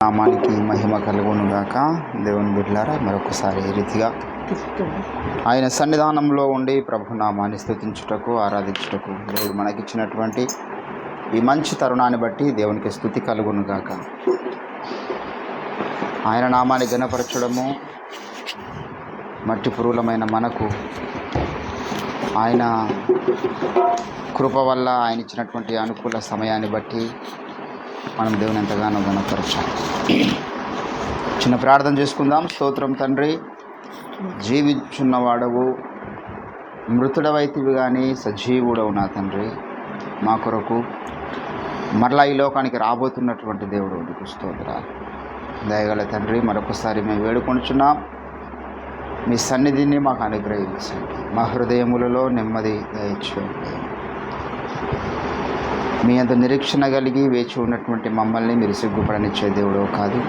నామానికి మహిమ కలుగునుగాక. దేవుని బిడ్డలారా, మరొకసారి ఈ రీతిగా ఆయన సన్నిధానంలో ఉండి ప్రభు నామాన్ని స్తుతించుటకు, ఆరాధించుటకు దేవుడు మనకిచ్చినటువంటి ఈ మంచి తరుణాన్ని బట్టి దేవునికి స్తుతి కలుగునుగాక. ఆయన నామాన్ని ఘనపరచడము మట్టి పురుగులమైన మనకు ఆయన కృప వల్ల ఆయన ఇచ్చినటువంటి అనుకూల సమయాన్ని బట్టి మనం దేవుని ఎంతగానో ఘనపరచాలి. చిన్న ప్రార్థన చేసుకుందాం. స్తోత్రం తండ్రి, జీవించున్నవాడవు, మృతుడవైతివి కానీ సజీవుడవు నా తండ్రి. మా కొరకు మరలా ఈ లోకానికి రాబోతున్నటువంటి దేవుడు నీకు స్తోత్రాలు. దయగల తండ్రి, మరొకసారి మేము వేడుకొనుచున్నాం. మీ సన్నిధిని మాకు అనుగ్రహించండి. మా హృదయములలో నెమ్మది దయచేయండి. మీ అంత నిరీక్షణ కలిగి వేచి ఉన్నటువంటి మమ్మల్ని మీరు సిగ్గుపడనిచ్చే దేవుడో కాదు.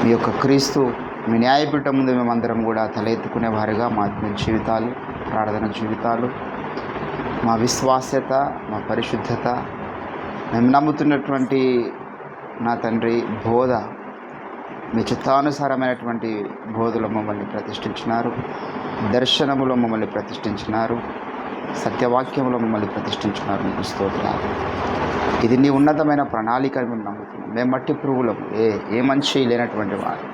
మీ యొక్క క్రీస్తు మీ న్యాయపీఠం ముందు మేమందరం కూడా తలెత్తుకునే వారిగా మా జీవితాలు, ప్రార్థన జీవితాలు, మా విశ్వాస్యత, మా పరిశుద్ధత, మేము నమ్ముతున్నటువంటి నా తండ్రి బోధ, మీ చిత్తానుసారమైనటువంటి బోధలో మమ్మల్ని ప్రతిష్ఠించినారు, దర్శనములో మమ్మల్ని ప్రతిష్ఠించినారు, సత్యవాక్యంలో మమ్మల్ని ప్రతిష్ఠించినారు. మీకు స్తోత్రాలు. ఇది నీ ఉన్నతమైన ప్రణాళిక అని మేము నమ్ముతున్నాం. మేము మట్టి పురుగులము, ఏ మంచి లేనటువంటి వారు.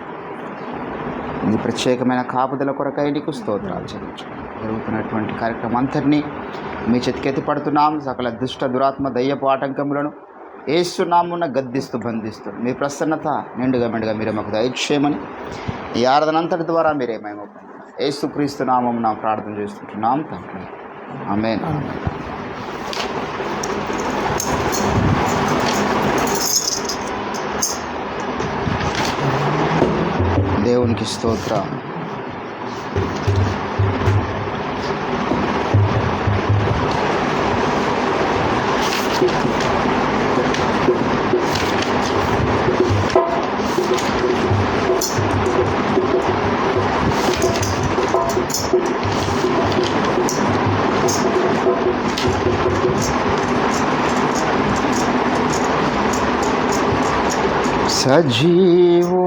నీ ప్రత్యేకమైన కాపుదల కొరకై నీకు స్తోత్రాలు చెల్లించుకున్నాం. జరుగుతున్నటువంటి కార్యక్రమం అంతటినీ మీ చేతికెత్తి పడుతున్నాం. సకల దుష్ట దురాత్మ దయ్యపు ఆటంకములను యేసునామమున గద్దిస్తూ బంధిస్తూ మీ ప్రసన్నత నిండుగా మెండుగా మీరే మాకు దయచేయమని ఈ ఆరాధన అంతటి ద్వారా మీరే మేము యేసుక్రీస్తు నామమున ప్రార్థన చేస్తుంటున్నాం తండ్రి. ఆమేన్. దేవునికి స్తోత్రం.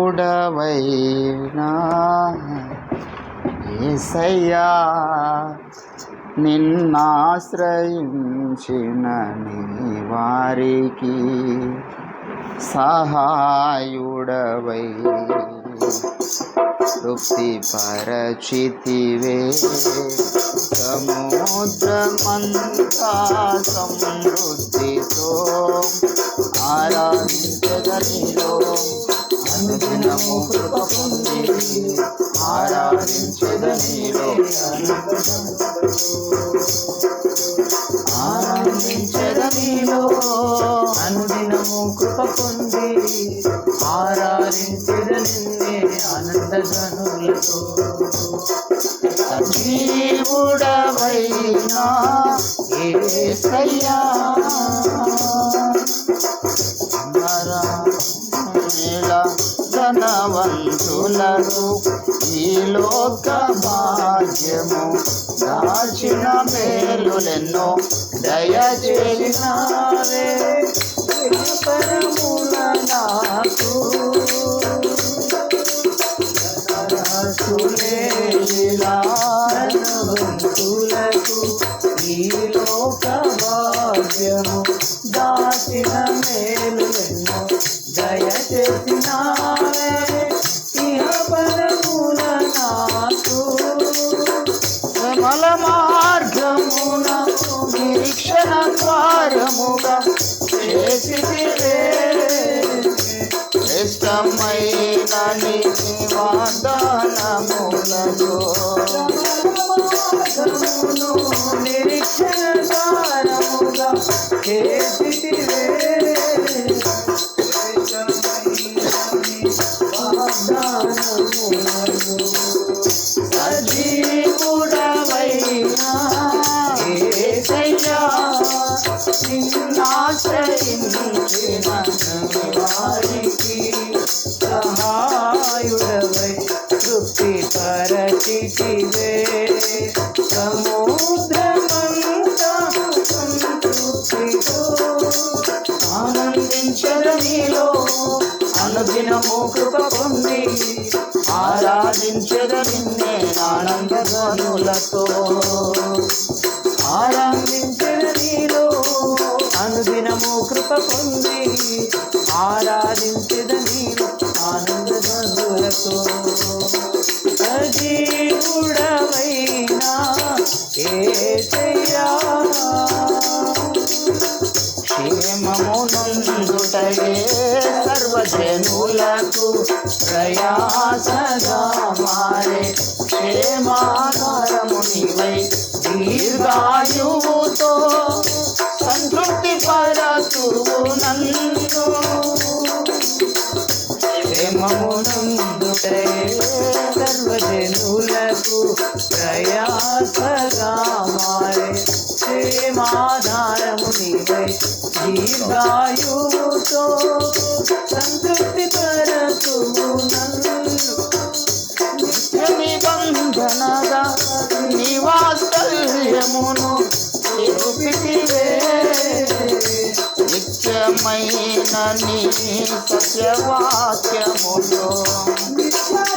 సజీవుడవైనా యేసయ్యా, నిన్నాశ్రయించిన నీ వారికి సహాయుడవై తృప్తి పరచితివే. సముద్రమంతా సమృద్ధితో ఆరాధించగలిలో అనుదినము కృప పొంది ఆరాధించగలిలో అనుదినము కృప పొంది ఆరాధించగలినే ఆనందగనులతో. సజీవుడవైనా యేసయ్యా, ధనవంతులకు ఈ లోక భాగ్యము దాచిన మేలులెన్నో దయచేసినావే. పరముల నాకు ధనవంతులకు ఈ లోక భాగ్యము దాచిన మేలులెన్నో దయచేసినావే. ఇహ పరముల నాకు మల మార్గమున నిరీక్షణ ద్వారముగా చేసితివే. శ్రేష్టమైన నీ వాగ్దానములను నిరీక్షణ ద్వారముగా చేసితివే. సజీవుడవైనా యేసయ్యా, నిన్నాశ్రయించిన వారికి సహాయుడవై తృప్తి పరచితివే. సముద్రమంతా సంతృప్తితో ఆనందించద నీలో అనుదినము కృప పొంది ఆరాధించెద నిన్నే ఆనంద ధ్వనులతో. ఆరాధించిన నీలో అనుదినము కృప పొంది ఆరాధించిన నీలో ఆనంద ధ్వనులతో. సజీవుడవైనా యేసయ్యా క్షేమమునందుటయే సర్వజనులకు ప్రయాసగా మారే క్షేమాధారము నీవై దీర్ఘాయువుతో సంతృప్తి పరచువు నన్ను. క్షేమమునందుటే సర్వజనులకు ప్రయాసగా మారే క్షేమాధారము నీవై దీర్ఘాయువుతో సంతృప్తి పరచువు నన్ను. నిత్య నిబంధనగా నీ వాత్సల్యమును నిరూపితివే. నిత్యమైన నీ సత్యవాక్యములో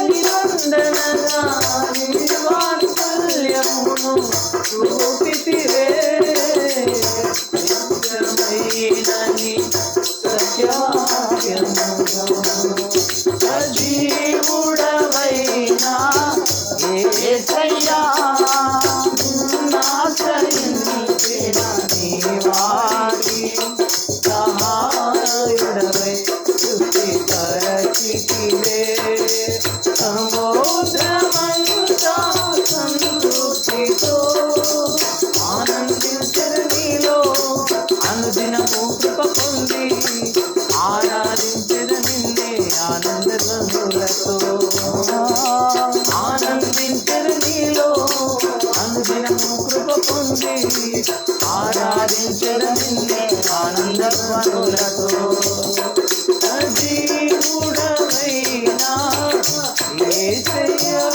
నిబంధనగా నీ వాత్సల్యమును చూపితివే. నిత్యమైన నీ సత్యవాక్యములో సజీవుడవైనా యేసయ్యా ఆశ్రయించిన నీ వారి సహాయుడవై తృప్తి పరచితివే. సముద్రమంతా సంతృప్తితో ఆనందించరు నీలో అనుదినము కృప పొంది ఆరాధించరు నిన్నే ఆనంద ధ్వనులతో. ఆనందించరు నీలో అనుదినము కృప పొంది ఆరాధించరు నిన్నే ఆనంద ధ్వనులతో. సజీవుడవైనా యేసయ్యా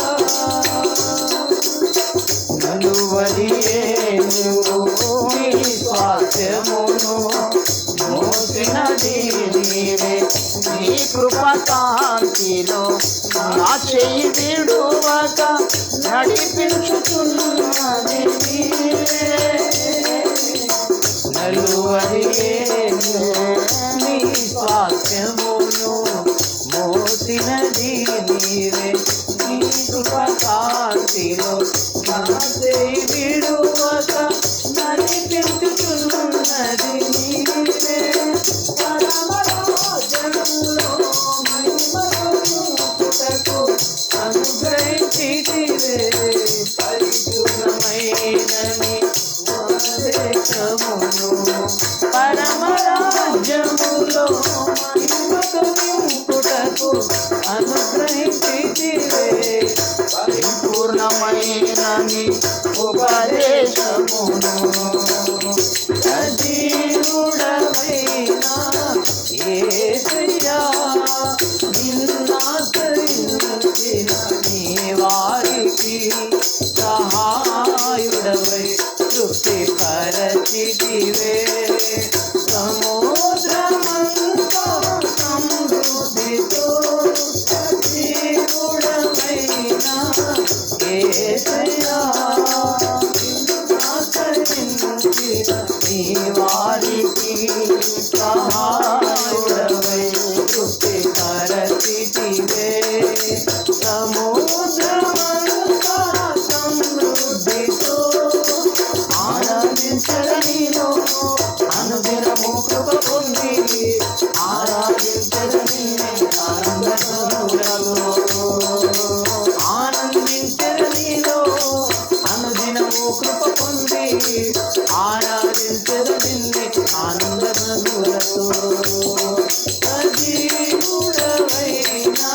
నలువదియేళ్ళు నీ స్వాస్థ్యమును మోసినది నీవే. నీ కృప కాంతిలో నా చెయ్యి విడువక నడిపించుతున్నది నీవే. నలువదియేళ్ళు నీ స్వాస్థ్యమును మోసినది నీవే. నీ కృప కాంతిలో నా చేయి విడువక నడిపించుతున్నది నీవే. పరమరాజంలో మహిమకు అనుగ్రహించితివే. పరిపూర్ణమైన నీ ఉపదేశమును పరమరాజ్యములో మహిమకు నింపుటకు అనుగ్రహించితివే. పరిపూర్ణమైన నీ ఉపదేశమును సజీవుడవైనా యేసయ్యా నిన్నాశ్రయించిన నీ వారికి సహాయుడవై తృప్తి పరచితివే. సముద్రమంతా సమృద్ధితో సజీవుడవైనా యేసయ్యా ఆశ్రయించిన నీ వారికి సహాయుడవై తృప్తి పరచితివే. సముద్రమంతా సమృద్ధితో ఆరాధించరు నీలో అనుదినము కృప పొంది ఆరాధించరు నిన్నే ఆనంద ధ్వనులతో. ఆనందించరు నీలో అనుదినము కృప పొంది ఆరాధించరు నిన్నే ఆనంద ధ్వనులతో. సజీవుడవైనా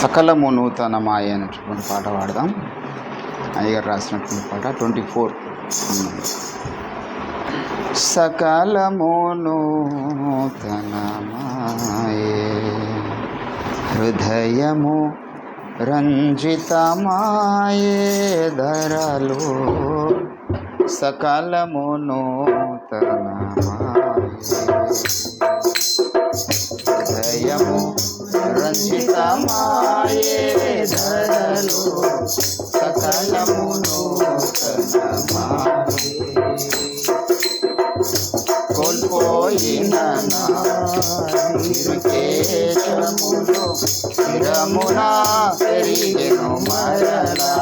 సకలము నూతనమాయ అనేటువంటి పాట పాడదాం. అయ్యగారు రాసినటువంటి పాట 24. సకలము నూతనమాయే హృదయము రంజితమాయే ధరలో సకలము నూతనమాయే హృదయము రంజితమాయే ధరలో సకలము నూతనమాయే కోల్పోయిన కేశములు స్థిరమున పెరిగెను మరలా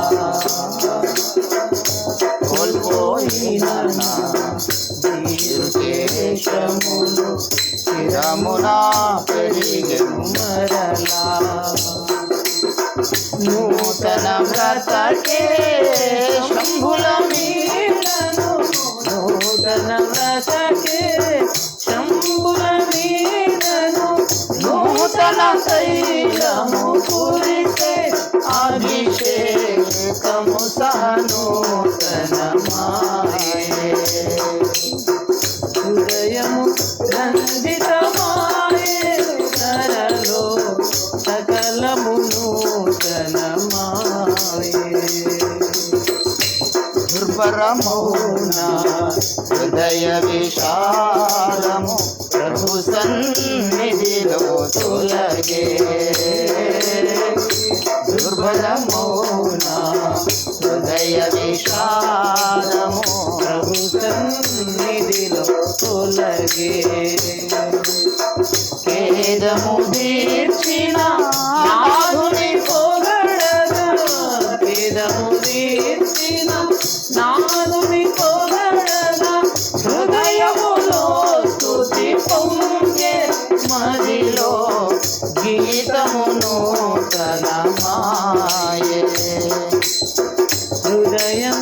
కోల్పోయిన కేశములు స్థిరమున పెరిగెను మరలా నూతన వ్రతకే శంభుల మీదను నూతన వ్రతకే శంభుల మీదను నూతన తైలము కురిసే అభిషేకము సనూతనమాయే హృదయము రంజితమాయే ధరలో సకలము నూతనమాయే దుర్భరమౌనా హృదయ విశాలము ప్రభు సన్నిధిలో తొలగే దుర్భరమౌనా హృదయ విశాలము ప్రభు సన్నిధిలో తొలగే ఖేదము తీర్చిన నాథుని పొగడగా ఖేదము తీర్చిన నాదుని పొగడగా హృదయములో స్తుతి పొంగే మదిలో గీతము నూతనమాయే హృదయం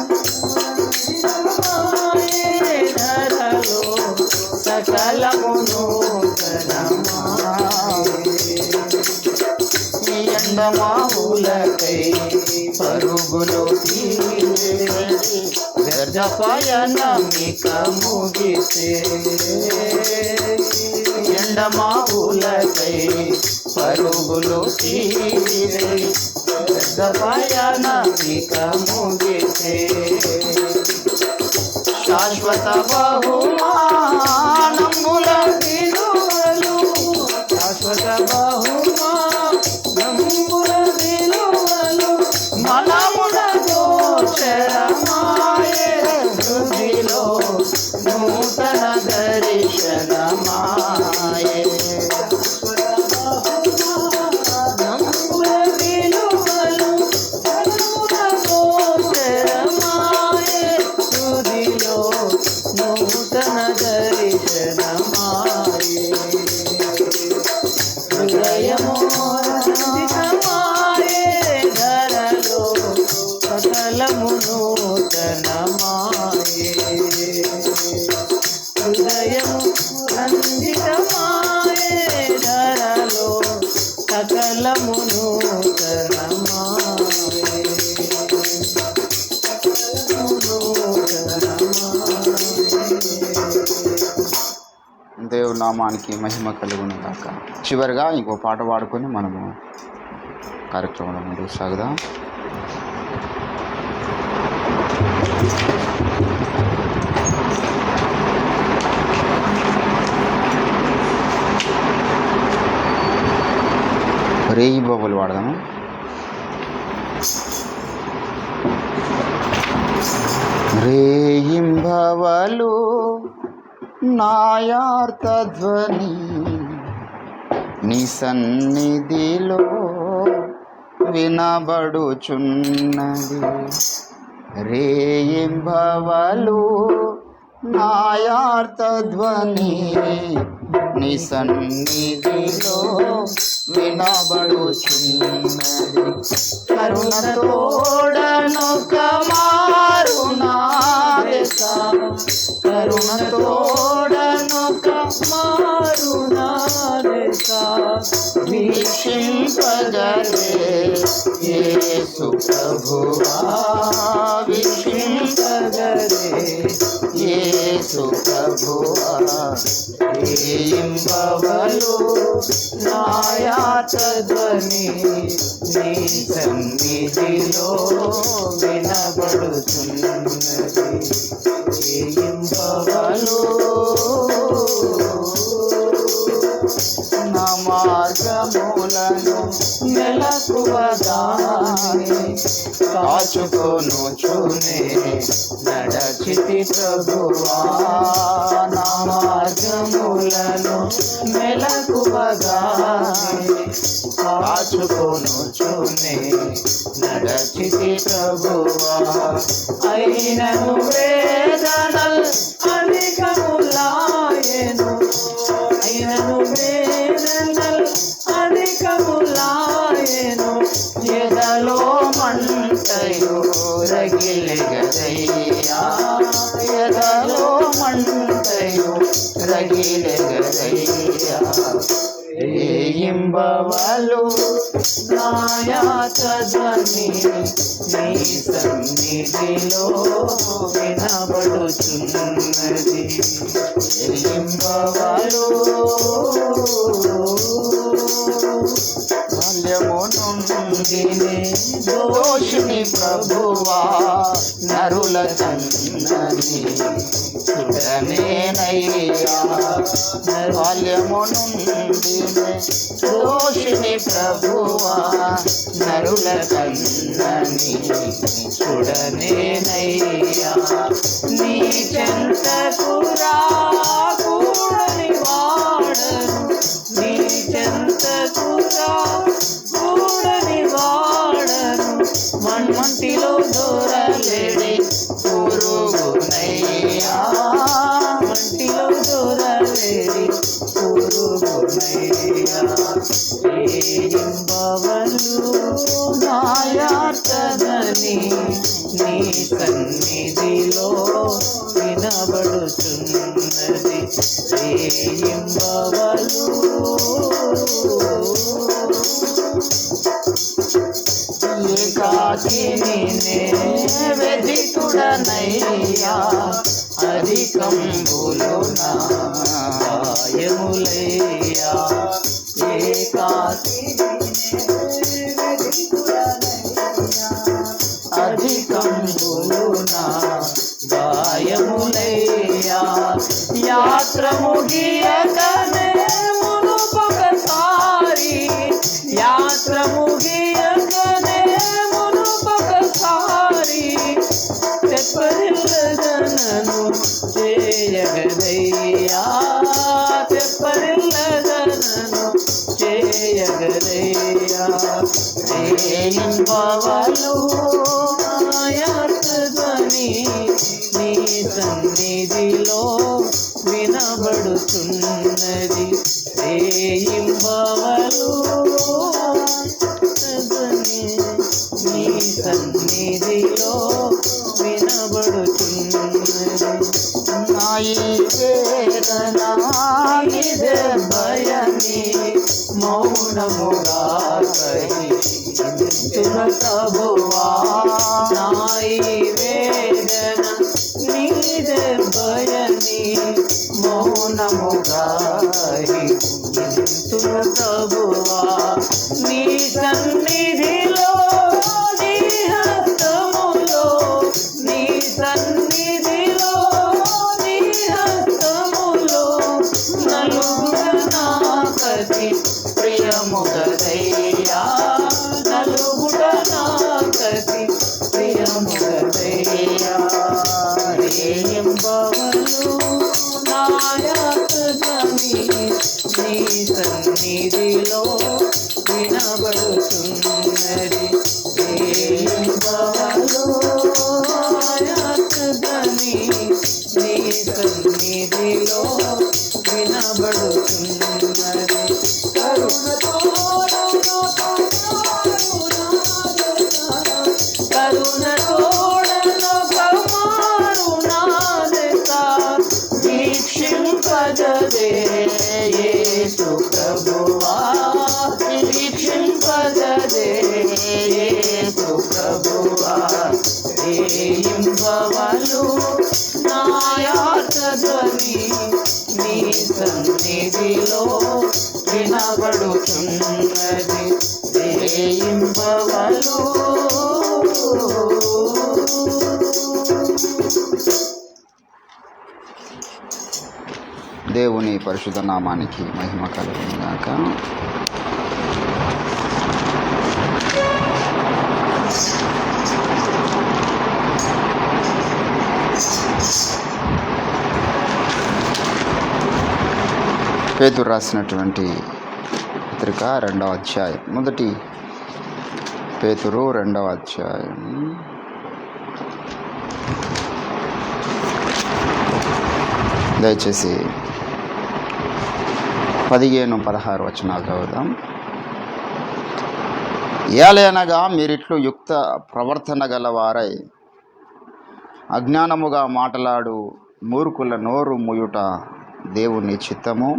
ధరలో సకలము నూతనమాయే ఎండమావులకై పరుగులు వ్యర్థ పయనమిక ముగిసే ఎండమావులకై పరుగులు వ్యర్థ పయనమిక ముగిసే శాశ్వత బహుమానముల విలువలు శాశ్వత బహుమానముల విలువలు మనమున గోచరమాయే హృదిలో నూతన దర్శనమాయే నమ్ముల విలువలు నమ్ముల గోచరమాయే హృదిలో నూతన దర్శనమాయే హృదయము రంజితమాయే ధరలో సకలము నూతనమాయే హృదయము రంజితమాయే ధరలో సకలము నూతనమాయే దేవుని నామానికి మహిమ కలుగును గాక. చివరిగా ఇంకో పాట పాడుకొని మనము కార్యక్రమంలో ముందుకు సాగుదాం. రేయి బాబులు వాడదాము. రేయింబవలు నాయార్తధ్వని నీ సన్నిధిలో వినబడుచున్నది. రేయింబవలు నాయార్తధ్వని నీ సన్నిధిలో వినబడుచున్నది. కరుణతోడనొక మారు నా దశ, కరుణతోడనొక మారు నా దశ, వీక్షింపగదే యేసు ప్రభువా వీక్షింపగదే యేసు ప్రభువా ఏయింపవలు నాయాత ధ్వని నీ సన్నిధిలో వినబడుతున్నది ఏయింపవలు నా మార్గములను మెలకువగానే కాచుకొనుచునే నడచితి ప్రభువా నా మార్గములను మెలకువగానే కాచుకొనుచునే నడచితి ప్రభువా అయినను వేదనల్ అధికములాయెను అయినను వేదనల్ అధికములాయెను ఎదలో మంటయు రగిలెగదయ్యా ఎదలో మంటయు రగిలెగదయ్యా ఏయింబవలు నాయాత ధ్వని నీ సన్నిధిలో వినబడుచున్నది ఏయింబవలు బాల్యము నుండి దోషిని ప్రభువా నరుల కన్నని చూడనేనయ్యా బాల్యము నుండి దోషిని ప్రభువా నరుల కన్నని చూడనేనయ్యా నీ చెంతకు రాకూడని వాడను నీ చెంతకు రాకూడని వాడను మన్మంటిలో దూరలేడి పురుగునయ్యా మంటిలో దూరలేడి పురుగునయ్యా ఏయింబవలు నాయార్తదని నీ సన్నిధిలో వినబడుచున్నది ఏయింబవలు ఏకాకిని వెదితుడనయ్యా అధికంబులు నా గాయములయ్యా అధికంబులు నా గాయములయ్యా యాత్ర ముగియకనే మునుపొకసారి యాత్ర ముగియకనే మునుపొకసారి తెప్పరిల్లదనను చేయగదయ్యా తెప్పరిల్లదనను చేయగదయ్యా ఏయింబవలు నాయాత ధ్వని నీ సన్నిధిలో వినబడుతున్నది ఏయింబవలు నీ సన్నిధిలో వినబడుతున్నది నాయి వేదన ఇదే భయని మౌనముగా సహించున ప్రభువా నాయి వేదన నీదే భయని మౌనముగా సహించున ప్రభువా నీ సన్నిధిలో నీ హస్తములో నీ సన్నిధిలో నీ హస్తములో నలుగుర నాకతి ప్రియముగదయ్యా నలుగుర నాకతి ప్రియముగదయ్యా ఏయింబవలు నాయాత ధ్వని నీ సన్నిధిలో వినబడుతున్నది ఏయింబవలు నాయాత ధ్వని నీ సన్నిధిలో వినబడుతున్నది కరుణ తోడను కమారునాదెత వీక్షింపగదే యేసు ప్రభువా చెవిలో వినబడుతున్నది రేయింబవలు. దేవుని పరిశుద్ధ నామానికి మహిమ కలుగును గాక. పేతురు రాసినటువంటి పత్రిక 2వ అధ్యాయం, మొదటి పేతురు 2వ అధ్యాయం దయచేసి 15-16 వచనాలు చదువుదాం. ఏలయనగా మీరిట్లు యుక్త ప్రవర్తన గలవారై అజ్ఞానముగా మాటలాడు మూర్ఖుల నోరు ముయుట దేవుని చిత్తము,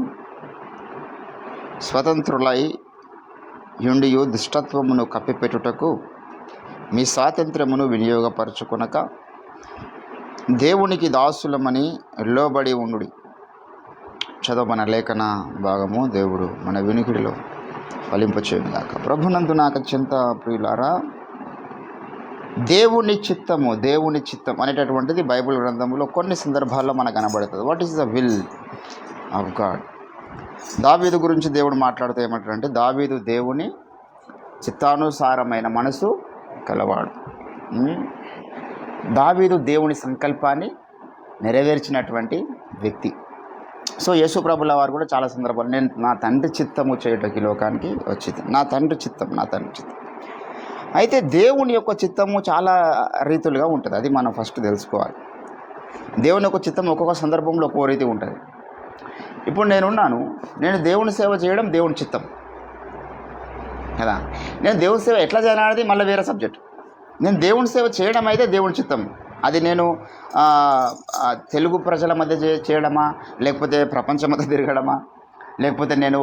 స్వతంత్రులై యుండియు దుష్టత్వమును కప్పిపెట్టుటకు మీ స్వాతంత్ర్యమును వినియోగపరచుకొనక దేవునికి దాసులమని లోబడి ఉండుడి. చదవమన లేఖన భాగము దేవుడు మన వినికిడిలో ఫలింపచేయుగాక. ప్రభునందు నాకు అత్యంత ప్రియులారా, దేవుని చిత్తం అనేటటువంటిది బైబిల్ గ్రంథంలో కొన్ని సందర్భాల్లో మనకు కనబడుతుంది. What is the will of God? దావీదు గురించి దేవుడు మాట్లాడుతూ ఏమంటారంటే, దావీదు దేవుని చిత్తానుసారమైన మనసు కలవాడు. దావీదు దేవుని సంకల్పాన్ని నెరవేర్చినటువంటి వ్యక్తి. సో యేసు ప్రభుల వారు కూడా చాలా సందర్భాలు, నేను నా తండ్రి చిత్తము చేయుటకి లోకానికి వచ్చింది, నా తండ్రి చిత్తం. అయితే దేవుని యొక్క చిత్తము చాలా రీతులుగా ఉంటుంది. అది మనం ఫస్ట్ తెలుసుకోవాలి. దేవుని యొక్క చిత్తం ఒక్కొక్క సందర్భంలో ఒక్కో రీతి ఉంటుంది. ఇప్పుడు నేను దేవుని సేవ చేయడం దేవుని చిత్తం కదా. నేను దేవుని సేవ ఎట్లా చేయాలనేది మళ్ళీ వేరే సబ్జెక్ట్. నేను దేవుని సేవ చేయడం అయితే దేవుని చిత్తం. అది నేను తెలుగు ప్రజల మధ్య చేయడమా, లేకపోతే ప్రపంచం మధ్య తిరగడమా, లేకపోతే నేను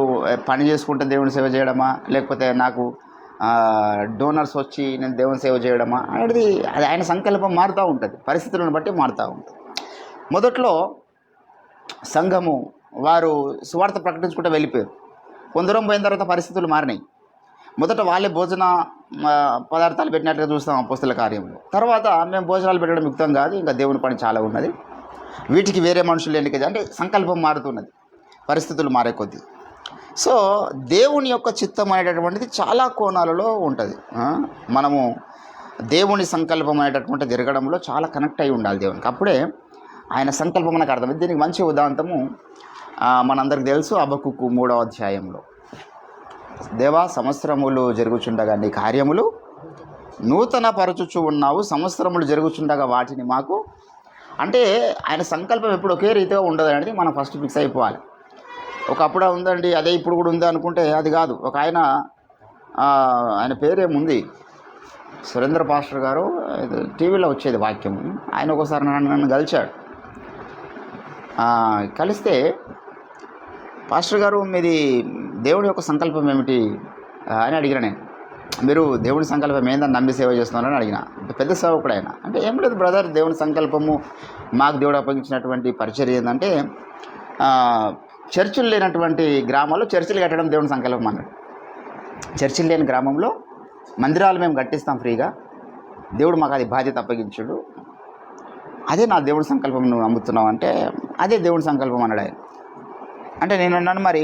పని చేసుకుంటే దేవుని సేవ చేయడమా, లేకపోతే నాకు డోనర్స్ వచ్చి నేను దేవుని సేవ చేయడమా అనేది అది ఆయన సంకల్పం మారుతూ ఉంటుంది, పరిస్థితులను బట్టి మారుతూ ఉంటుంది. మొదట్లో సంఘము వారు సువార్త ప్రకటించుకుంటూ వెళ్ళిపోయారు. కొందరం పోయిన తర్వాత పరిస్థితులు మారినాయి. మొదట వాళ్ళే భోజన పదార్థాలు పెట్టినట్టుగా చూస్తాం అపోస్తల కార్యంలో. తర్వాత మేము భోజనాలు పెట్టడం యుక్తం కాదు, ఇంకా దేవుని పని చాలా ఉన్నది, వీటికి వేరే మనుషులు ఎన్నిక, అంటే సంకల్పం మారుతున్నది, పరిస్థితులు మారే కొద్దీ. సో దేవుని యొక్క చిత్తం అనేటటువంటిది చాలా కోణాలలో ఉంటుంది. మనము దేవుని సంకల్పం అనేటటువంటి జరగడంలో చాలా కనెక్ట్ అయి ఉండాలి దేవునికి, అప్పుడే ఆయన సంకల్పం మనకు అర్థమైంది. దీనికి మంచి ఉదాంతము మనందరికి తెలుసు, హబక్కూకు 3వ అధ్యాయంలో, దేవా సంవత్సరములు జరుగుచుండగా నీ కార్యములు నూతన పరచుచు ఉన్నావు, సంవత్సరములు జరుగుచుండగా వాటిని మాకు, అంటే ఆయన సంకల్పం ఎప్పుడు ఒకే రీతిగా ఉండదు అనేది మనం ఫస్ట్ ఫిక్స్ అయిపోవాలి. ఒకప్పుడు ఉందండి అదే ఇప్పుడు కూడా ఉంది అనుకుంటే అది కాదు. ఒక ఆయన పేరేముంది, సురేంద్ర పాస్టర్ గారు, టీవీలో వచ్చేది వాక్యం. ఆయన ఒకసారి నన్ను కలిశాడు. కలిస్తే, పాస్టర్ గారు మీది దేవుడి యొక్క సంకల్పం ఏమిటి అని అడిగిన. నేను, మీరు దేవుడి సంకల్పం ఏందని నమ్మి సేవ చేస్తున్నారని అడిగిన. పెద్ద సేవకుడు ఆయన. అంటే ఏం లేదు బ్రదర్, దేవుని సంకల్పము మాకు దేవుడు అప్పగించినటువంటి పరిచర్య ఏంటంటే, చర్చిలు లేనటువంటి గ్రామాల్లో చర్చిలు కట్టడం దేవుని సంకల్పం అన్నాడు. చర్చిలు లేని గ్రామంలో మందిరాలు మేము కట్టిస్తాం ఫ్రీగా, దేవుడు మాకు అది బాధ్యత అప్పగించాడు, అదే నా దేవుడి సంకల్పం నువ్వు నమ్ముతున్నావు అంటే అదే దేవుడి సంకల్పం అన్నాడు ఆయన. అంటే నేను అన్నాను, మరి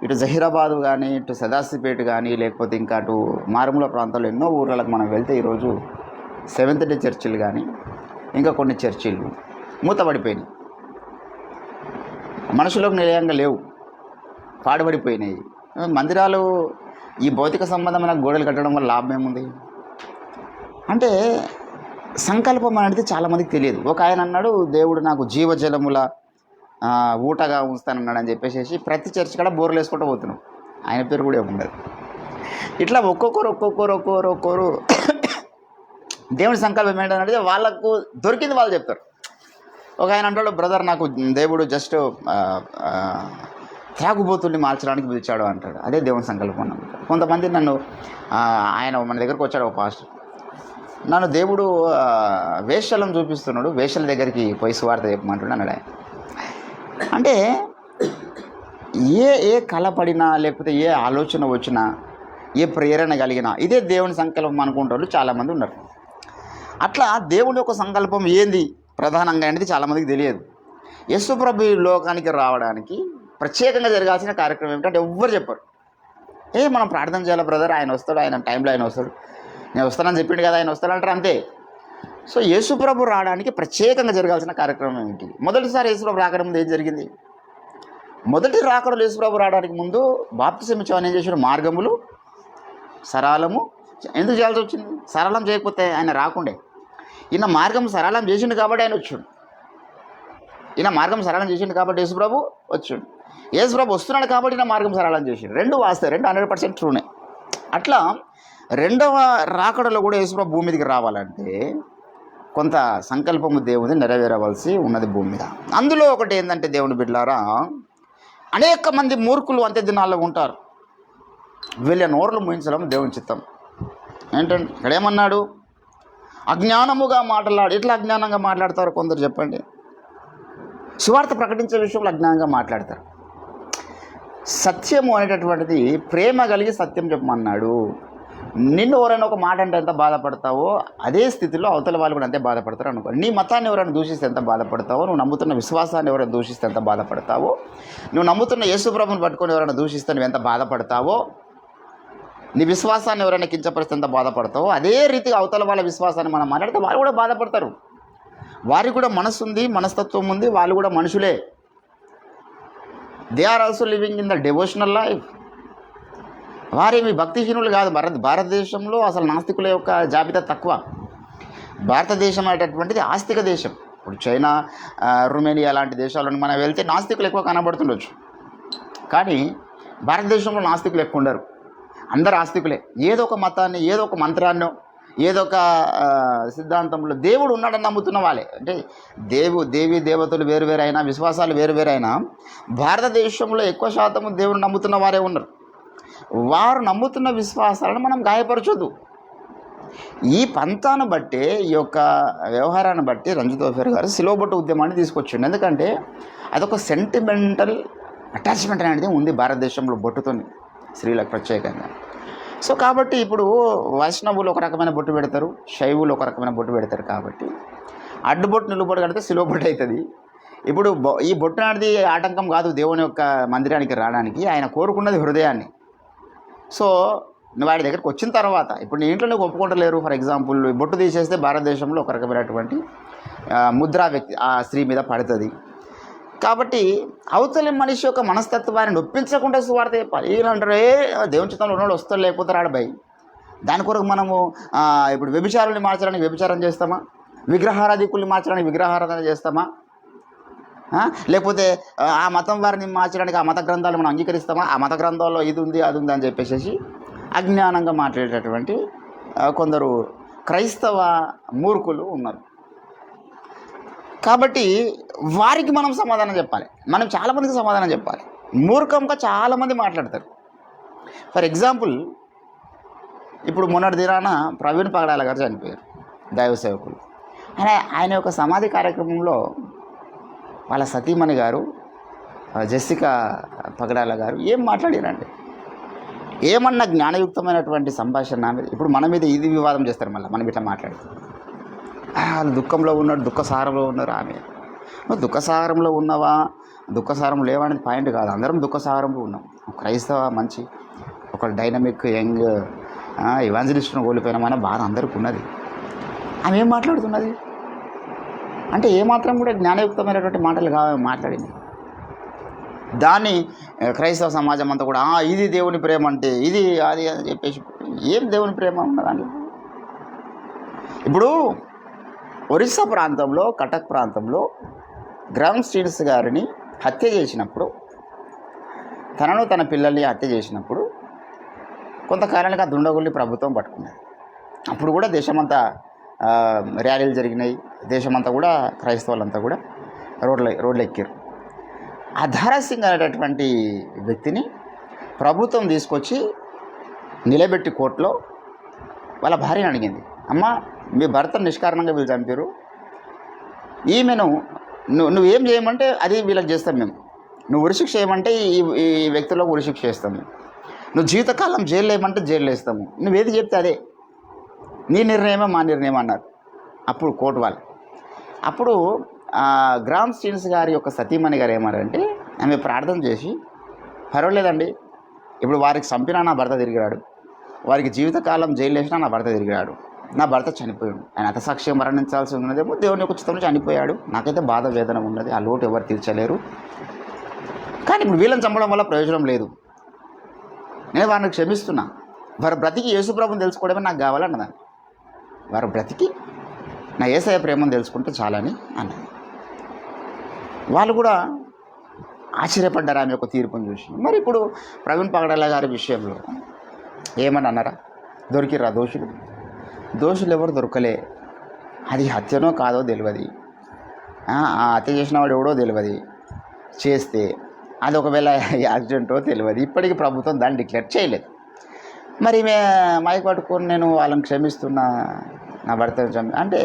ఇటు జహీరాబాదు కానీ, ఇటు సదాశివపేట కానీ, లేకపోతే ఇంకా అటు మారుమూల ప్రాంతాల్లో ఎన్నో ఊర్లకు మనం వెళ్తే ఈరోజు సెవెంత్ డే చర్చిలు కానీ, ఇంకా కొన్ని చర్చిలు మూతపడిపోయినాయి, మనుషులకు నిలయంగా లేవు, పాడుపడిపోయినాయి. మందిరాలు ఈ భౌతిక సంబంధమైన గోడలు కట్టడం వల్ల లాభం ఏముంది అంటే, సంకల్పం అనేది చాలామందికి తెలియదు. ఒక ఆయన అన్నాడు, దేవుడు నాకు జీవజలముల ఊటగా ఉంచుతానన్నాడు అని చెప్పేసి ప్రతి చర్చి కూడా బోర్లు వేసుకుంటూ పోతున్నాం. ఆయన పేరు కూడా ఏముండదు. ఇట్లా ఒక్కొక్కరు దేవుని సంకల్పం ఏంటనేది వాళ్ళకు దొరికింది వాళ్ళు చెప్తారు. ఒక ఆయన అంటాడు, బ్రదర్ నాకు దేవుడు జస్ట్ త్రాగుబోతుల్ని మార్చడానికి పిలిచాడు అంటాడు, అదే దేవుని సంకల్పం అన్నమాట. కొంతమంది నన్ను, ఆయన మన దగ్గరకు వచ్చాడు ఒక పాస్టర్, నన్ను దేవుడు వేశ్యలను చూపిస్తున్నాడు, వేశ్యల దగ్గరికి పోయి సువార్త చెప్పమంటాడు అన్నాడు ఆయన. అంటే ఏ కళ పడినా లేకపోతే ఏ ఆలోచన వచ్చినా ఏ ప్రేరణ కలిగినా ఇదే దేవుని సంకల్పం అనుకుంటారు చాలామంది ఉన్నారు. అట్లా దేవుని యొక్క సంకల్పం ఏంది ప్రధానంగా అనేది చాలామందికి తెలియదు. యేసు ప్రభు ఈ లోకానికి రావడానికి ప్రత్యేకంగా జరగాల్సిన కార్యక్రమం ఏమిటంటే ఎవ్వరు చెప్పరు. మనం ప్రార్థన చేయాలి బ్రదర్, ఆయన వస్తాడు, ఆయన టైంలో ఆయన వస్తాడు, నేను వస్తానని చెప్పిండు కదా ఆయన వస్తాడంటారు అంతే. సో యేసు ప్రభు రావడానికి ప్రత్యేకంగా జరగాల్సిన కార్యక్రమం ఏంటి? మొదటిసారి యేసు ప్రభు రాకడం ముందు ఏం జరిగింది? మొదటి రాకడలో యేసు ప్రభు రావడానికి ముందు బాప్తిసం ఇచ్చేవాడు ఏం చేశాడు? మార్గములు సరళము ఎందుకు చేయాల్సి వచ్చింది? సరళం చేయకపోతే ఆయన రాకుండే. ఈయన మార్గం సరళం చేసిండు కాబట్టి ఆయన వచ్చాడు. ఈయన మార్గం సరళం చేసిండు కాబట్టి యేసుప్రభు వచ్చాడు. యేసుప్రభు వస్తున్నాడు కాబట్టి ఈయన మార్గం సరళం చేసిండు. రెండు వాస్తాయి, రెండు 100% ట్రూనే. అట్లా రెండవ రాకడలో కూడా యేసుప్రభు భూమి మీదకి రావాలంటే కొంత సంకల్పము దేవుని నెరవేరవలసి ఉన్నది భూమి మీద. అందులో ఒకటి ఏంటంటే దేవుని బిడ్డలారా, అనేక మంది మూర్ఖులు అంత్య దినాల్లో ఉంటారు. వీళ్ళ నోర్లు ముయించడం దేవుని చిత్తం. ఏంటంటే ఇక్కడ ఏమన్నాడు? అజ్ఞానముగా మాట్లాడు. ఎట్లా అజ్ఞానంగా మాట్లాడతారు కొందరు చెప్పండి? సువార్త ప్రకటించే విషయంలో అజ్ఞానంగా మాట్లాడతారు. సత్యము అనేటటువంటిది ప్రేమ కలిగి సత్యం చెప్పమన్నాడు. నిన్ను ఎవరైనా ఒక మాట అంటే ఎంత బాధపడతావో అదే స్థితిలో అవతల వాళ్ళు కూడా అంతే బాధపడతారు అనుకో. నీ మతాన్ని ఎవరైనా దూషిస్తే ఎంత బాధపడతావో, నువ్వు నమ్ముతున్న విశ్వాసాన్ని ఎవరైనా దూషిస్తే ఎంత బాధపడతావో, నువ్వు నమ్ముతున్న యేసుప్రభుని పట్టుకొని ఎవరైనా దూషిస్తే నువ్వు ఎంత బాధపడతావో, నీ విశ్వాసాన్ని ఎవరైనా కించపరిస్తే ఎంత బాధపడతావో, అదే రీతిగా అవతల వాళ్ళ విశ్వాసాన్ని మనం మాట్లాడితే వాళ్ళు కూడా బాధపడతారు. వారికి కూడా మనసు ఉంది, మనస్తత్వం ఉంది, వాళ్ళు కూడా మనుషులే. They are also living in the devotional life. వారేమి భక్తిహీనులు కాదు. భారతదేశంలో అసలు నాస్తికుల యొక్క జాబితా తక్కువ. భారతదేశం అనేటటువంటిది ఆస్తిక దేశం. ఇప్పుడు చైనా, రొమేనియా లాంటి దేశాలను మనం వెళ్తే నాస్తికులు ఎక్కువ కనబడుతుండొచ్చు, కానీ భారతదేశంలో నాస్తికులు ఎక్కువ ఉండరు. అందరు ఆస్తికులే. ఏదో ఒక మతాన్ని, ఏదో ఒక మంత్రాన్నో, ఏదో ఒక సిద్ధాంతంలో దేవుడు ఉన్నాడని నమ్ముతున్న వాళ్ళే. అంటే దేవి దేవతలు వేరువేరైనా, విశ్వాసాలు వేరువేరైనా భారతదేశంలో ఎక్కువ శాతం దేవుడు నమ్ముతున్న వారే ఉన్నారు. వారు నమ్ముతున్న విశ్వాసాలను మనం గాయపరచొద్దు. ఈ పంతాను బట్టి, ఈ యొక్క వ్యవహారాన్ని బట్టి రంజిత్ ఓఫేర్ గారు సిలువబొట్టు ఉద్యమాన్ని తీసుకొచ్చిండు. ఎందుకంటే అదొక సెంటిమెంటల్ అటాచ్మెంట్ అనేది ఉంది భారతదేశంలో బొట్టుతోని, స్త్రీలకు ప్రత్యేకంగా. సో కాబట్టి ఇప్పుడు వైష్ణవులు ఒక రకమైన బొట్టు పెడతారు, శైవులు ఒక రకమైన బొట్టు పెడతారు. కాబట్టి అడ్డుబొట్టు నిలుబొట్టు కడితే సిలువబొట్టు అవుతుంది. ఇప్పుడు ఈ బొట్టు అనేది ఆటంకం కాదు దేవుని యొక్క మందిరానికి రావడానికి. ఆయన కోరుకున్నది హృదయాన్ని. సో నువ్వు వాడి దగ్గరికి వచ్చిన తర్వాత, ఇప్పుడు నీ ఇంట్లో నువ్వు ఒప్పుకుంటలేరు. ఫర్ ఎగ్జాంపుల్, బొట్టు తీసేస్తే భారతదేశంలో ఒక రకమైనటువంటి ముద్ర వ్యక్తి ఆ స్త్రీ మీద పడుతుంది. కాబట్టి అవతలి మనిషి యొక్క మనస్తత్వాన్ని నొప్పించకుండా సువార్త చెప్పాలి. ఏమంటారు? దేవుని చిత్తంలో ఉన్నవాడు వస్తాడు, లేకపోతే రాడబాయి. దాని కొరకు మనము ఇప్పుడు వ్యభిచారాన్ని మార్చడానికి వ్యభిచారం చేస్తామా? విగ్రహారాధికుల్ని మార్చడానికి విగ్రహారాధన చేస్తామా? లేకపోతే ఆ మతం వారిని మార్చడానికి ఆ మత గ్రంథాలు మనం అంగీకరిస్తామా? ఆ మత గ్రంథాల్లో ఇది ఉంది, అది ఉంది అని చెప్పేసి అజ్ఞానంగా మాట్లాడేటటువంటి కొందరు క్రైస్తవ మూర్ఖులు ఉన్నారు. కాబట్టి వారికి మనం సమాధానం చెప్పాలి. మనం చాలామందికి సమాధానం చెప్పాలి. మూర్ఖంగా చాలామంది మాట్లాడతారు. ఫర్ ఎగ్జాంపుల్, ఇప్పుడు మొన్నటి దినాన ప్రవీణ్ పగడాల గారు చనిపోయారు, దైవ సేవకులు. ఆయన యొక్క సమాధి కార్యక్రమంలో వాళ్ళ సతీమణి గారు జెస్సికా పగడాల గారు ఏం మాట్లాడారండి? ఏమన్నా జ్ఞానయుక్తమైనటువంటి సంభాషణ మీద. ఇప్పుడు మన మీద ఇది వివాదం చేస్తారు. మళ్ళీ మనం ఇట్లా మాట్లాడుతాం. వాళ్ళు దుఃఖంలో ఉన్నాడు, దుఃఖసారంలో ఉన్నారు. ఆమె నువ్వు దుఃఖసాగరంలో ఉన్నావా, దుఃఖసారం లేవనేది పాయింట్ కాదు. అందరం దుఃఖసాగరంలో ఉన్నాం. క్రైస్తవ మంచి ఒక డైనమిక్ యంగ్ ఇవాంజలిస్ట్ను కోల్పోయినామన్న బాధ అందరికీ ఉన్నది. ఆమె ఏం మాట్లాడుతున్నది అంటే ఏమాత్రం కూడా జ్ఞానయుక్తమైనటువంటి మాటలు మాట్లాడింది. దాన్ని క్రైస్తవ సమాజం అంతా కూడా ఇది దేవుని ప్రేమ అంటే ఇది అది అని చెప్పేసి, ఏం దేవుని ప్రేమ ఉన్నదాన్ని. ఇప్పుడు ఒరిస్సా ప్రాంతంలో, కటక్ ప్రాంతంలో గ్రామ్ స్టీన్స్ గారిని హత్య చేసినప్పుడు, తనను తన పిల్లల్ని హత్య చేసినప్పుడు కొంతకాలానికి ఆ దుండగుల్ని ప్రభుత్వం పట్టుకున్నది. అప్పుడు కూడా దేశమంతా ర్యాలీలు జరిగినాయి. దేశమంతా కూడా క్రైస్తవులంతా కూడా రోడ్లు ఎక్కారు. అధారా సింగ్ అనేటటువంటి వ్యక్తిని ప్రభుత్వం తీసుకొచ్చి నిలబెట్టి కోర్టులో వాళ్ళ భార్యని అడిగింది, అమ్మ మీ భర్తను నిష్కారణంగా వీళ్ళు చంపారు, ఈమెను నువ్వేం చేయమంటే అది వీళ్ళకి చేస్తాం మేము. నువ్వు ఉరిశిక్ష ఏమంటే ఈ వ్యక్తులకు ఉరిశిక్ష వేస్తాము, నువ్వు జీవితకాలం జైలు వేయమంటే జైలు వేస్తాము, నువ్వేది చెప్తే అదే, నీ నిర్ణయమే మా నిర్ణయం అన్నారు అప్పుడు కోర్టు వాళ్ళు. అప్పుడు గ్రామ్ స్టీన్స్ గారి యొక్క సతీమణి గారు ఏమన్నారంటే, ఆమె ప్రార్థన చేసి, పర్వాలేదండి, ఇప్పుడు వారికి చంపినా నా భర్త తిరిగాడు, వారికి జీవితకాలం జైలు వేసినా నా భర్త తిరిగాడు, నా భర్త చనిపోయాడు, ఆయన హతసాక్ష్యం మరణించాల్సి ఉన్నదేమో, దేవుని యొక్క చిత్తంలో చనిపోయాడు, నాకైతే బాధ వేదన ఉన్నది, ఆ లోటు ఎవరు తీర్చలేరు, కానీ ఇప్పుడు వీళ్ళని చంపడం వల్ల ప్రయోజనం లేదు, నేను వారిని క్షమిస్తున్నా, వారి బ్రతికి యేసుప్రభుని తెలుసుకోవడమే నాకు కావాలన్నదాన్ని, వారి బ్రతికి నా యేసయ్య ప్రేమను తెలుసుకుంటే చాలని అన్నది. వాళ్ళు కూడా ఆశ్చర్యపడ్డారు ఆమె యొక్క తీర్పును చూసి. మరి ఇప్పుడు ప్రవీణ్ పగడాల గారి విషయంలో ఏమని అన్నారా? దొరికిర్రా దోషులు? దోషులు ఎవరు దొరకలే, అది హత్యనో కాదో తెలియదు, హత్య చేసిన వాడు ఎవడో తెలియదు, చేస్తే అది ఒకవేళ యాక్సిడెంటో తెలియదు, ఇప్పటికీ ప్రభుత్వం దాన్ని డిక్లేర్ చేయలేదు. మరి మైక్ పట్టుకొని నేను వాళ్ళని క్షమిస్తున్నా, నా భర్త అంటే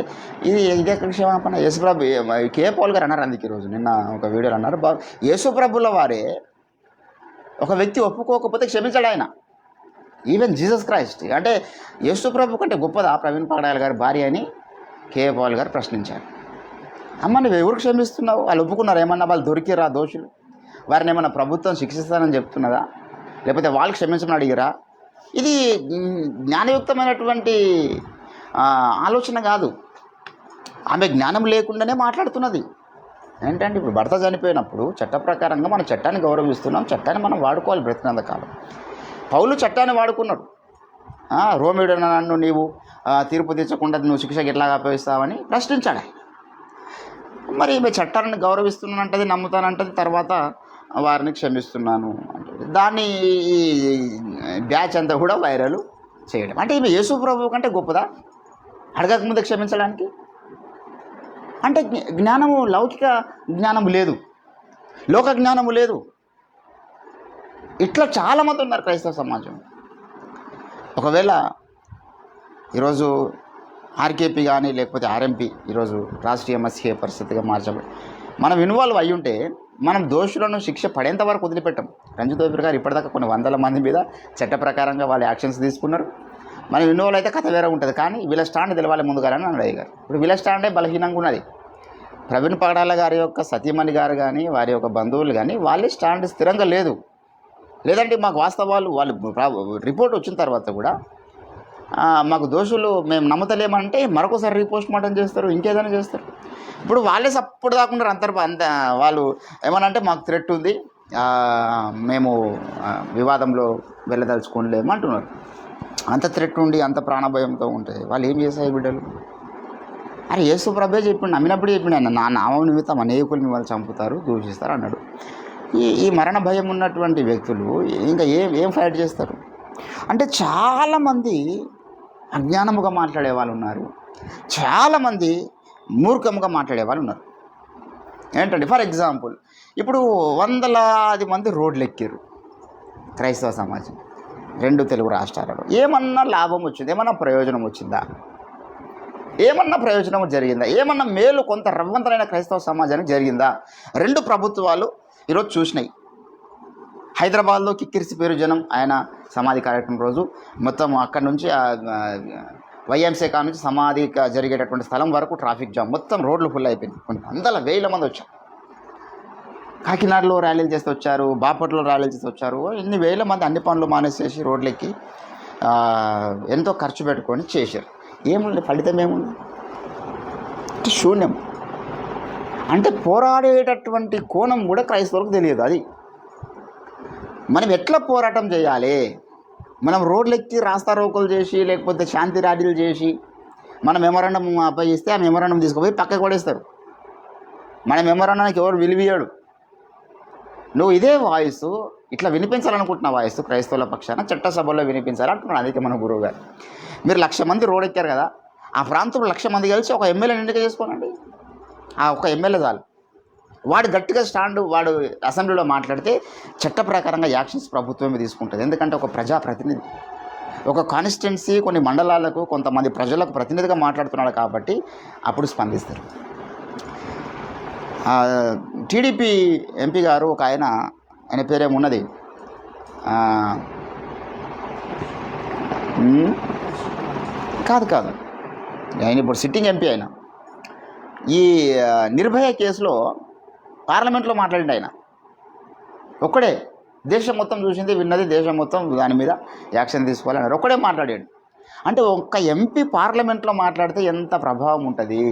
ఇది ఎక్కడ క్షమాపణ? యేసుప్రభు కే పౌల్ గారు అన్నారు అందుకే ఈరోజు నిన్న ఒక వీడియోలో అన్నారు, యేసుప్రభుల వారే ఒక వ్యక్తి ఒప్పుకోకపోతే క్షమించాడు ఆయన, ఈవెన్ జీసస్ క్రైస్ట్. అంటే యేసుప్రభు కంటే గొప్పదా ప్రవీణ్ పగడాల గారి భార్య అని కే పౌల్ గారు ప్రశ్నించారు. అమ్మ నువ్వు ఎవరు క్షమిస్తున్నావు? వాళ్ళు ఒప్పుకున్నారు ఏమన్నా? వాళ్ళు దొరికిరా దోషులు? వారిని ఏమన్నా ప్రభుత్వం శిక్షిస్తానని చెప్తున్నదా? లేకపోతే వాళ్ళు క్షమించమని అడిగిరా? ఇది జ్ఞానయుక్తమైనటువంటి ఆలోచన కాదు, ఆమె జ్ఞానం లేకుండానే మాట్లాడుతున్నది. ఏంటంటే ఇప్పుడు భర్త చనిపోయినప్పుడు చట్ట ప్రకారంగా మనం చట్టాన్ని గౌరవిస్తున్నాం, చట్టాన్ని మనం వాడుకోవాలి బ్రతికినంత కాలం. పౌలు చట్టాన్ని వాడుకున్నాడు. రోమిడు నన్ను నీవు తీర్పు తెచ్చకుండా నువ్వు శిక్షకి ఎట్లా అప్పగిస్తావని ప్రశ్నించాడు. మరి ఈమె చట్టాలను గౌరవిస్తున్నానంటది, నమ్ముతానంటది, తర్వాత వారిని క్షమిస్తున్నాను అంటే దాన్ని ఈ బ్యాచ్ అంతా కూడా వైరల్ చేయడం. అంటే ఈమె యేసు ప్రభువు కంటే గొప్పదా అడగకముందే క్షమించడానికి? అంటే జ్ఞానము, లౌకిక జ్ఞానము లేదు, లోక జ్ఞానము లేదు. ఇట్లా చాలామంది ఉన్నారు క్రైస్తవ సమాజం. ఒకవేళ ఈరోజు ఆర్కేపీ కానీ లేకపోతే ఆర్ఎంపీ ఈరోజు రాష్ట్రీయ మత్స్య పరిస్థితిగా మార్చబడి మనం ఇన్వాల్వ్ అయ్యి ఉంటే మనం దోషులను శిక్ష పడేంత వరకు వదిలిపెట్టాం. రంజిత్ ఓబీర్ గారు ఇప్పటిదాకా కొన్ని వందల మంది మీద చట్ట ప్రకారంగా వాళ్ళు యాక్షన్స్ తీసుకున్నారు. మనం ఇన్వాల్వ్ అయితే కథ వేరే ఉంటుంది, కానీ వీళ్ళ స్టాండ్ తెలవాలి ముందుగానే అన్నయ్య గారు. ఇప్పుడు వీళ్ళ స్టాండే బలహీనంగా ఉన్నది. ప్రవీణ్ పగడాల గారి యొక్క సతీమణి గారు కానీ వారి యొక్క బంధువులు కానీ వాళ్ళే స్టాండ్ స్థిరంగా లేదు. లేదంటే మాకు వాస్తవాలు వాళ్ళు రిపోర్ట్ వచ్చిన తర్వాత కూడా మాకు దోషులు మేము నమ్మతలేమంటే మరొకసారి రీపోస్ట్ మార్టం చేస్తారు, ఇంకేదైనా చేస్తారు. ఇప్పుడు వాళ్ళే సపోర్ట్ కాకుండా అంత వాళ్ళు ఏమనంటే మాకు థ్రెట్ ఉంది, మేము వివాదంలో వెళ్ళదలుచుకోలేము అంటున్నారు. అంత థ్రెట్ ఉండి అంత ప్రాణభయంతో ఉంటే వాళ్ళు ఏం చేశారు బిడ్డలు? అరే యేసు ప్రభే చెప్పిండు, నమ్మినప్పుడు చెప్పిండు ఆయన, నా నామం నిమిత్తం అనేకులు మిమ్మల్ని చంపుతారు, దూషిస్తారు అన్నాడు. ఈ మరణ భయం ఉన్నటువంటి వ్యక్తులు ఇంకా ఏం ఫైట్ చేస్తారు? అంటే చాలామంది అజ్ఞానముగా మాట్లాడే వాళ్ళు ఉన్నారు, చాలామంది మూర్ఖముగా మాట్లాడే వాళ్ళు ఉన్నారు. ఏంటంటే ఫర్ ఎగ్జాంపుల్ ఇప్పుడు వందలాది మంది రోడ్లు ఎక్కారు క్రైస్తవ సమాజం 2 తెలుగు రాష్ట్రాలలో. ఏమన్నా లాభం వచ్చింది? ఏమన్నా ప్రయోజనం వచ్చిందా? ఏమన్నా ప్రయోజనం జరిగిందా? ఏమన్నా మేలు కొంత రవ్వంతరైన క్రైస్తవ సమాజానికి జరిగిందా? 2 ప్రభుత్వాలు ఈరోజు చూసినాయి. హైదరాబాద్లో కిక్కిరిసి పేరు జనం ఆయన సమాధి కార్యక్రమం రోజు మొత్తం అక్కడి నుంచి వైఎంసీ కా నుంచి సమాధి జరిగేటటువంటి స్థలం వరకు ట్రాఫిక్ జామ్, మొత్తం రోడ్లు ఫుల్ అయిపోయింది. కొన్ని వందల వేల మంది వచ్చారు. కాకినాడలో ర్యాలీలు చేస్తూ వచ్చారు, బాపట్లలో ర్యాలీలు చేస్తూ వచ్చారు. ఇన్ని వేల మంది అన్ని పనులు మానేసేసి రోడ్లెక్కి ఎంతో ఖర్చు పెట్టుకొని చేశారు. ఏముంది ఫలితం? ఏముంది? శూన్యం. అంటే పోరాడేటటువంటి కోణం కూడా క్రైస్తవులకు తెలియదు. అది మనం ఎట్లా పోరాటం చేయాలి? మనం రోడ్లెక్కి రాస్తారోకోలు చేసి లేకపోతే శాంతి ర్యాలీలు చేసి మన మెమోరాండం అప్పగిస్తే ఆ మెమోరాండం తీసుకుపోయి పక్కకు పడేస్తారు. మన మెమోరాండానికి ఎవరు విలువీయడు. నువ్వు ఇదే వాయిస్ ఇట్లా వినిపించాలనుకుంటున్న వాయిస్ క్రైస్తవుల పక్షాన చట్టసభల్లో వినిపించాలంటున్నాడు. అందుకే మన గురువు గారు, మీరు 1,00,000 మంది రోడ్ ఎక్కారు కదా, ఆ ప్రాంతంలో 1,00,000 మంది కలిసి ఒక ఎమ్మెల్యేని ఎన్నిక చేసుకోనండి. ఆ ఒక ఎమ్మెల్యే చాలు. వాడు గట్టిగా స్టాండ్ వాడు అసెంబ్లీలో మాట్లాడితే చట్ట ప్రకారంగా యాక్షన్స్ ప్రభుత్వమే తీసుకుంటుంది. ఎందుకంటే ఒక ప్రజాప్రతినిధి ఒక కాన్స్టిట్యున్సీ కొన్ని మండలాలకు కొంతమంది ప్రజలకు ప్రతినిధిగా మాట్లాడుతున్నాడు కాబట్టి అప్పుడు స్పందిస్తారు. టీడీపీ ఎంపీ గారు ఒక ఆయన పేరేమున్నది, కాదు ఆయన ఇప్పుడు సిట్టింగ్ ఎంపీ. ఆయన ఈ నిర్భయ కేసులో పార్లమెంట్లో మాట్లాడిండు. ఆయన ఒక్కడే, దేశం మొత్తం చూసింది విన్నది, దేశం మొత్తం దాని మీద యాక్షన్ తీసుకోవాలన్నారు. ఒక్కడే మాట్లాడాడు. అంటే ఒక్క ఎంపీ పార్లమెంట్లో మాట్లాడితే ఎంత ప్రభావం ఉంటుంది.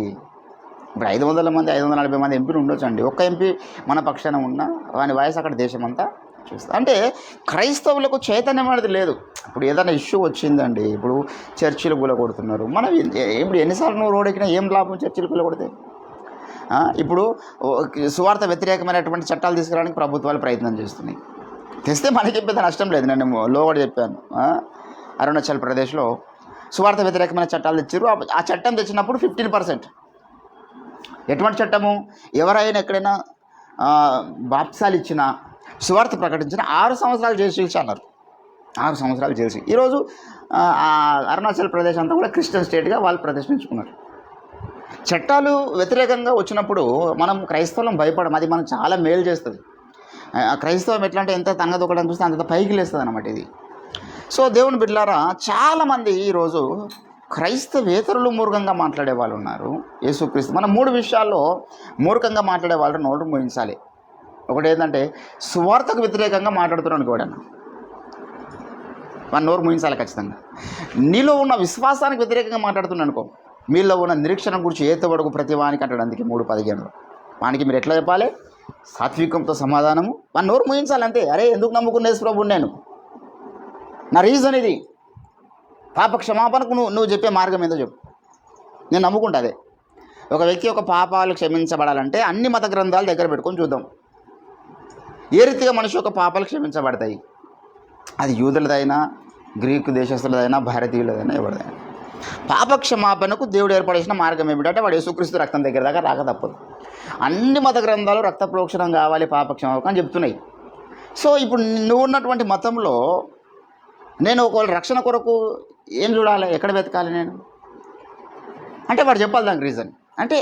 ఇప్పుడు 500 మంది 540 మంది ఎంపీలు ఉండొచ్చు అండి. ఒక్క ఎంపీ మన పక్షాన ఉన్న వాని వాయిస్ అక్కడ దేశం అంతా చూస్తుంది. అంటే క్రైస్తవులకు చైతన్యం అనేది లేదు. ఇప్పుడు ఏదైనా ఇష్యూ వచ్చిందండి, ఇప్పుడు చర్చిలు కూలగొడుతున్నారు. మనం ఇప్పుడు ఎన్నిసార్లు నువ్వు రోడ్ ఎక్కినా ఏం లాభం చర్చిలు కూలగొడితే? ఇప్పుడు సువార్త వ్యతిరేకమైనటువంటి చట్టాలు తీసుకురావడానికి ప్రభుత్వాలు ప్రయత్నం చేస్తున్నాయి. తెస్తే మనకి పెద్ద నష్టం లేదు. నేను లోగడ చెప్పాను, అరుణాచల్ ప్రదేశ్లో సువార్త వ్యతిరేకమైన చట్టాలు తెచ్చారు. ఆ చట్టం తెచ్చినప్పుడు 15%. ఎటువంటి చట్టము? ఎవరైనా ఎక్కడైనా బాప్సాలు ఇచ్చినా సువార్త ప్రకటించిన 6 సంవత్సరాలు జైలు శిక్ష అన్నారు. 6 సంవత్సరాలు జైలు శిక్ష. ఈరోజు అరుణాచల్ ప్రదేశ్ అంతా కూడా క్రిస్టియన్ స్టేట్గా వాళ్ళు ప్రతిష్ఠించుకున్నారు. చట్టాలు వ్యతిరేకంగా వచ్చినప్పుడు మనం క్రైస్తవం భయపడం. అది మనం చాలా మేలు చేస్తుంది. క్రైస్తవం ఎట్లా అంటే ఎంత తనగదొక్కడం చూస్తే అంత పైకి లేస్తుంది అన్నమాట ఇది. సో దేవుని బిడ్డలారా, చాలామంది ఈరోజు క్రైస్తవేతరులు మూర్ఖంగా మాట్లాడే వాళ్ళు ఉన్నారు. యేసుక్రీస్తు మనం 3 విషయాల్లో మూర్ఖంగా మాట్లాడే వాళ్ళు నోటు మోయించాలి. ఒకటి ఏంటంటే సువార్తకు వ్యతిరేకంగా మాట్లాడుతున్నాను కూడా మన నోరు మోయించాలి ఖచ్చితంగా. నీలో ఉన్న విశ్వాసానికి వ్యతిరేకంగా మాట్లాడుతున్నాను అనుకో, మీలో ఉన్న నిరీక్షణ గురించి ఏతవడుగు ప్రతి వానికి అంటాడు. అందుకే 3:15 వానికి మీరు ఎట్లా చెప్పాలి? సాత్వికంతో సమాధానము. మన నోరు మోయించాలి అంతే. అరే ఎందుకు నమ్ముకున్న యేసు ప్రభువుని నేను, నా రీజన్ ఇది. పాప క్షమాపణకు నువ్వు చెప్పే మార్గం ఏందో చెప్పు, నేను నమ్ముకుంటా. అదే ఒక వ్యక్తి యొక్క పాపాలు క్షమించబడాలంటే అన్ని మత గ్రంథాలు దగ్గర పెట్టుకొని చూద్దాం. ఏ రీతిగా మనిషి యొక్క పాపాలు క్షమించబడతాయి? అది యూదులదైనా, గ్రీకు దేశస్తులదైనా, భారతీయులదైనా, ఎవరిదైనా పాప క్షమాపణకు దేవుడు ఏర్పడేసిన మార్గం ఏమిటంటే వాడు యేసుక్రీస్తు రక్తం దగ్గర దాకా రాక తప్పదు. అన్ని మత గ్రంథాలు రక్త ప్రోక్షణం కావాలి, పాప క్షమాపణ అని చెప్తున్నాయి. సో ఇప్పుడు నువ్వు ఉన్నటువంటి మతంలో నేను ఒకవేళ రక్షణ కొరకు ఏం చూడాలి, ఎక్కడ వెతకాలి నేను అంటే వాడు చెప్పాలి దానికి రీజన్. అంటే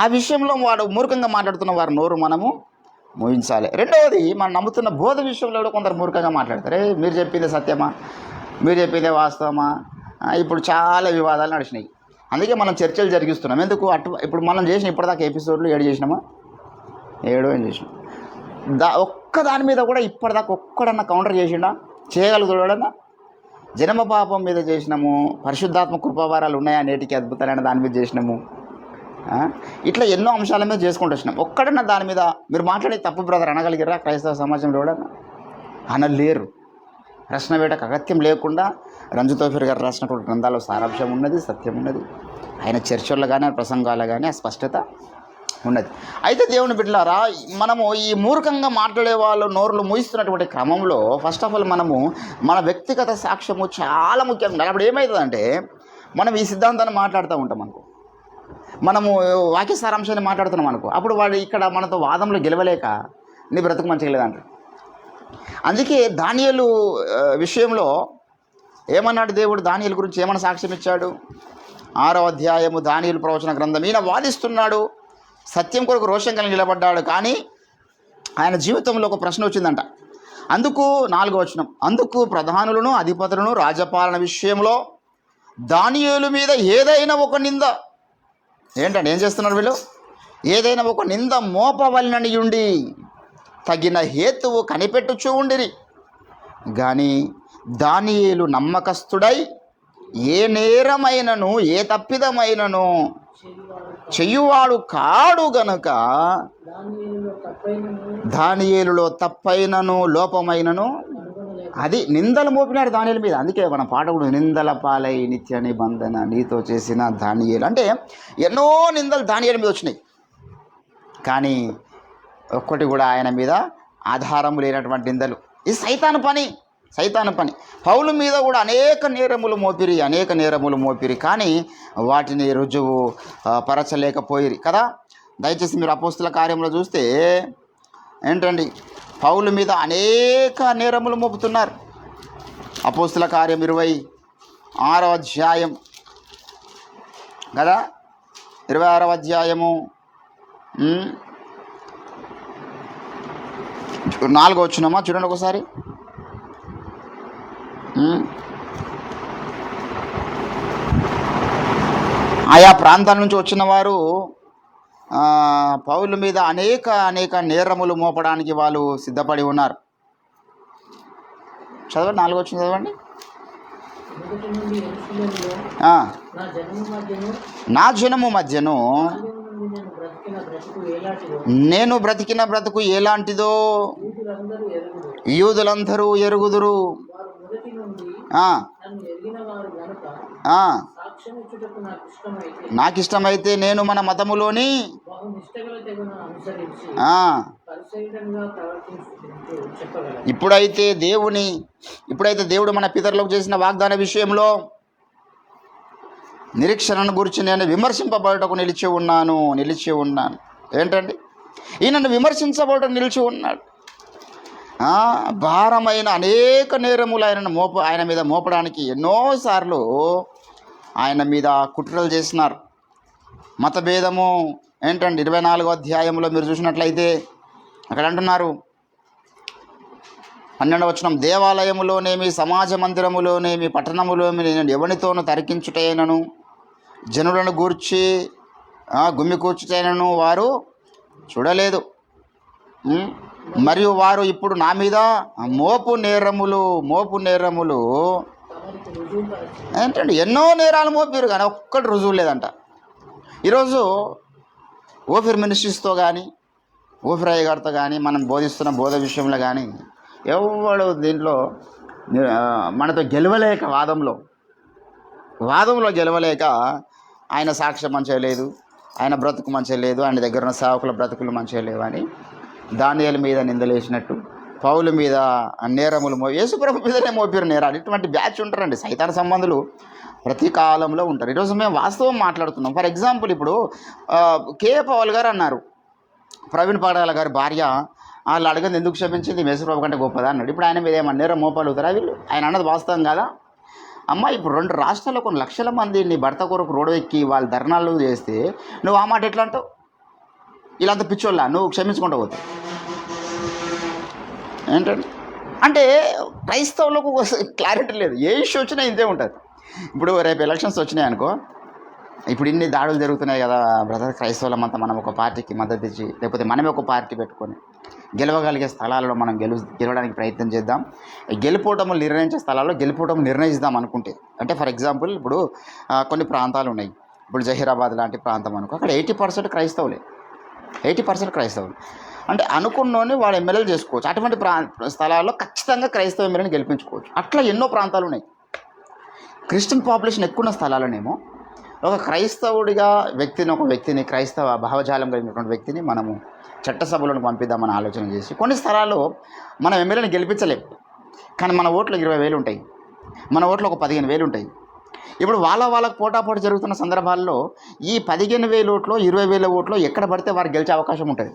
ఆ విషయంలో వాడు మూర్ఖంగా మాట్లాడుతున్న వారి నోరు మనము మోయించాలి. రెండవది, మనం నమ్ముతున్న బోధ విషయంలో కూడా కొందరు మూర్ఖంగా మాట్లాడతారు. మీరు చెప్పిందే సత్యమా, మీరు చెప్పిందే వాస్తవమా? ఇప్పుడు చాలా వివాదాలు నడిచినాయి. అందుకే మనం చర్చలు జరిగిస్తున్నాం. ఎందుకు? ఇప్పుడు మనం చేసిన ఇప్పటిదాకా ఎపిసోడ్లు 7 చేసినామా? 7 ఏం చేసినాం. ఒక్క దాని మీద కూడా ఇప్పటిదాకా ఒక్కడన్నా కౌంటర్ చేసిండా? చేయగలుగుతాడన్నా? జన్మ పాపం మీద చేసినాము, పరిశుద్ధాత్మ కృపావారాలు ఉన్నాయా నేటికి అద్భుతాలైన దాని మీద చేసినాము. ఇట్లా ఎన్నో అంశాల మీద చేసుకుంటూ వచ్చినాం. ఒక్కడన్నా దాని మీద మీరు మాట్లాడే తప్పు బ్రదర్ అనగలిగిరా? క్రైస్తవ సమాజంలో ఎవడన్నా అనలేరు. ప్రశ్న వేటకు అగత్యం లేకుండా రంజు తోఫీర్ గారు రాసినటువంటి గ్రంథాల్లో సారాంశం ఉన్నది, సత్యం ఉన్నది. ఆయన చర్చల్లో కానీ ప్రసంగాల్లో కానీ ఆ స్పష్టత ఉన్నది. అయితే దేవుని బిడ్డలారా, మనము ఈ మూర్ఖంగా మాట్లాడే వాళ్ళు నోరులు మూయిస్తున్నటువంటి క్రమంలో ఫస్ట్ ఆఫ్ ఆల్ మనము మన వ్యక్తిగత సాక్ష్యము చాలా ముఖ్యం. అప్పుడు ఏమవుతుందంటే మనం ఈ సిద్ధాంతాన్ని మాట్లాడుతూ ఉంటాం అనుకో, మనము వాక్య సారాంశాన్ని మాట్లాడుతున్నాం అనుకో, అప్పుడు వాడు ఇక్కడ మనతో వాదంలో గెలవలేక నీ బ్రతుకు మంచిగా లేదంటారు. అందుకే దానియేలు విషయంలో ఏమన్నాడు దేవుడు? దానియేలు గురించి ఏమన్నా సాక్ష్యం ఇచ్చాడు? 6వ అధ్యాయము దానియేలు ప్రవచన గ్రంథం. ఈయన వాదిస్తున్నాడు, సత్యం కొరకు రోషం కలిగి నిలబడ్డాడు. కానీ ఆయన జీవితంలో ఒక ప్రశ్న వచ్చిందంట. అందుకు 4వ వచనం, అందుకు ప్రధానులను అధిపతులను రాజ్యపాలన విషయంలో దానియేలు మీద ఏదైనా ఒక నింద, ఏంటంటే ఏం చేస్తున్నారు వీళ్ళు? ఏదైనా ఒక నింద మోపవలనని ఉండి తగిన హేతువు కనిపెట్టుచూ ఉండిరి. కానీ దానియేలు నమ్మకస్తుడై ఏ నేరమైనను ఏ తప్పిదమైనను చెయ్యువాడు కాడు గనుక దానియేలులో తప్పైనను లోపమైనను అది నిందలు మోపినాడు దానియేలు మీద. అందుకే మన పాట కూడా నిందల పాలై నిత్య నిబంధన నీతో చేసిన దానియేలు అంటే ఎన్నో నిందలు దానియేలు మీద వచ్చినాయి. కానీ ఒక్కటి కూడా ఆయన మీద ఆధారము లేనటువంటి నిందలు. ఇది సైతాను పని. పౌలు మీద కూడా అనేక నేరములు మోపిరి కానీ వాటిని రుజువు పరచలేకపోయిరి కదా. దయచేసి మీరు అపోస్తుల కార్యంలో చూస్తే ఏంటండి, పౌలు మీద అనేక నేరములు మోపుతున్నారు. అపోస్తుల కార్యం 26వ అధ్యాయం కదా, 26వ అధ్యాయము 4వ వచనమా చూడండి ఒకసారి. ఆయా ప్రాంతాల నుంచి వచ్చిన వారు పౌలు మీద అనేక నేరములు మోపడానికి వాళ్ళు సిద్ధపడి ఉన్నారు. చదవండి, 4వ వచనం చదవండి. మొదటి నుండి యెరూషలేములో ఆ, నా జనము మధ్యను నా జనము మధ్యను బాల్యము నుండి నేను బ్రతికిన బ్రతుకు ఎలాంటిదో నేను బ్రతికిన బ్రతుకు ఎలాంటిదో యూదులందరూ ఎరుగుదురు. యూదులందరూ ఎరుగుదురు. వారు మొదటి నుండి ఆ, నన్ను ఎరిగిన వారు గనుక ఆ, సాక్ష్యమిచ్చుటకు నాకు ఇష్టమైతే నేను మన మతములోని బహు నిష్టగల తెగును అనుసరించి ఆ, పరిశైలంగా ప్రవర్తించుటకు చెప్పగలను. ఇప్పుడైతే దేవుడు మన పితరులకు చేసిన వాగ్దాన విషయంలో నిరీక్షణను గురించి నేను విమర్శింపబడటకు నిలిచి ఉన్నాను. ఏంటండి, ఈయనను విమర్శించబడటం నిలిచి ఉన్నాడు. భారమైన అనేక నేరములు ఆయన మీద మోపడానికి ఎన్నోసార్లు ఆయన మీద కుట్రలు చేసినారు. మతభేదము ఏంటండి, 24వ అధ్యాయంలో మీరు చూసినట్లయితే అక్కడ అంటున్నారు 12వ వచనం, దేవాలయములోనేమి సమాజ మందిరములోనేమి పట్టణములోనేమి నేను ఎవరితోనూ తరికించుటైనను జనులను గూర్చి గుమ్మి కూర్చుటైనను వారు చూడలేదు. మరియు వారు ఇప్పుడు నా మీద మోపు నేరములు తమరికి రుజువుపరచి ఏంటంటే ఎన్నో నేరాలు మోపారు కానీ ఒక్కటి రుజువు లేదంట. ఈరోజు ఓఫిర్ మినిస్ట్రీస్తో కానీ ఓఫిర్ అయ్య గారితో కానీ మనం బోధిస్తున్న బోధ విషయంలో కానీ ఎవడు దీంట్లో మనతో గెలవలేక వాదంలో గెలవలేక ఆయన సాక్ష్యం మంచిగా లేదు, ఆయన బ్రతుకు మంచిగా లేదు, ఆయన దగ్గర ఉన్న సేవకుల బ్రతుకులు మంచిగా లేవు అని దానియేలు మీద నిందలేసినట్టు పౌలు మీద నేరములు యేసుప్రభు మీదనే మోపిరు నేరాలు. ఇటువంటి బ్యాచ్ ఉంటారండి, సైతాన సంబంధులు ప్రతి కాలంలో ఉంటారు. ఈరోజు మేము వాస్తవం మాట్లాడుతున్నాం. ఫర్ ఎగ్జాంపుల్ ఇప్పుడు కే పౌల్ గారు అన్నారు, ప్రవీణ్ పాడాల గారి భార్య వాళ్ళు అడగంది ఎందుకు క్షమించింది, యేసుప్రభు కంటే గొప్పదా అన్నాడు. ఇప్పుడు ఆయన మీద ఏమన్నా నేరం మోపాలుతారా వీళ్ళు? ఆయన అన్నది వాస్తవం కదా. అమ్మ, ఇప్పుడు 2 రాష్ట్రాల్లో కొన్ని లక్షల మంది నీ భర్త కొరకు రోడ్డు ఎక్కి వాళ్ళు ధర్నాలు చేస్తే నువ్వు ఆ మాట ఎట్లా అంటావు? వీళ్ళంతా పిచ్చోళ్ళ నువ్వు క్షమించుకుంటూ పోతావు ఏంటంటే? అంటే క్రైస్తవులకు క్లారిటీ లేదు. ఏ ఇష్యూ వచ్చినా ఇంతే ఉంటుంది. ఇప్పుడు రేపు ఎలక్షన్స్ వచ్చినాయి అనుకో, ఇప్పుడు ఇన్ని దాడులు జరుగుతున్నాయి కదా బ్రదర్, క్రైస్తవులమంతా మనం ఒక పార్టీకి మద్దతు ఇచ్చి లేకపోతే మనమే ఒక పార్టీ పెట్టుకొని గెలవగలిగే స్థలాలలో మనం గెలవడానికి ప్రయత్నం చేద్దాం. గెలుపోవటములు నిర్ణయించే స్థలాల్లో గెలుపోవటం నిర్ణయిద్దాం అనుకుంటే, అంటే ఫర్ ఎగ్జాంపుల్ ఇప్పుడు కొన్ని ప్రాంతాలు ఉన్నాయి. ఇప్పుడు జహీరాబాద్ లాంటి ప్రాంతం అనుకో, అక్కడ 80% క్రైస్తవులే, 80% క్రైస్తవులు. అంటే అనుకున్నోని వాడు ఎమ్మెల్యేలు చేసుకోవచ్చు. అటువంటి స్థలాల్లో ఖచ్చితంగా క్రైస్తవ ఎమ్మెల్యేని గెలిపించుకోవచ్చు. అట్లా ఎన్నో ప్రాంతాలు ఉన్నాయి. క్రిస్టియన్ పాపులేషన్ ఎక్కువ ఉన్న స్థలాలనేమో ఒక క్రైస్తవుడిగా ఒక వ్యక్తిని క్రైస్తవ భావజాలం కలిగినటువంటి వ్యక్తిని మనము చట్టసభలను పంపిద్దామని ఆలోచన చేసి కొన్ని స్థలాల్లో మనం ఎమ్మెల్యేని గెలిపించలేం, కానీ మన ఓట్లు 20,000 ఉంటాయి, మన ఓట్లు ఒక 15,000 ఉంటాయి. ఇప్పుడు వాళ్ళకు పోటాపోటీ జరుగుతున్న సందర్భాల్లో ఈ 15,000 ఓట్లు 20,000 ఓట్లు ఎక్కడ పడితే వారు గెలిచే అవకాశం ఉంటుంది.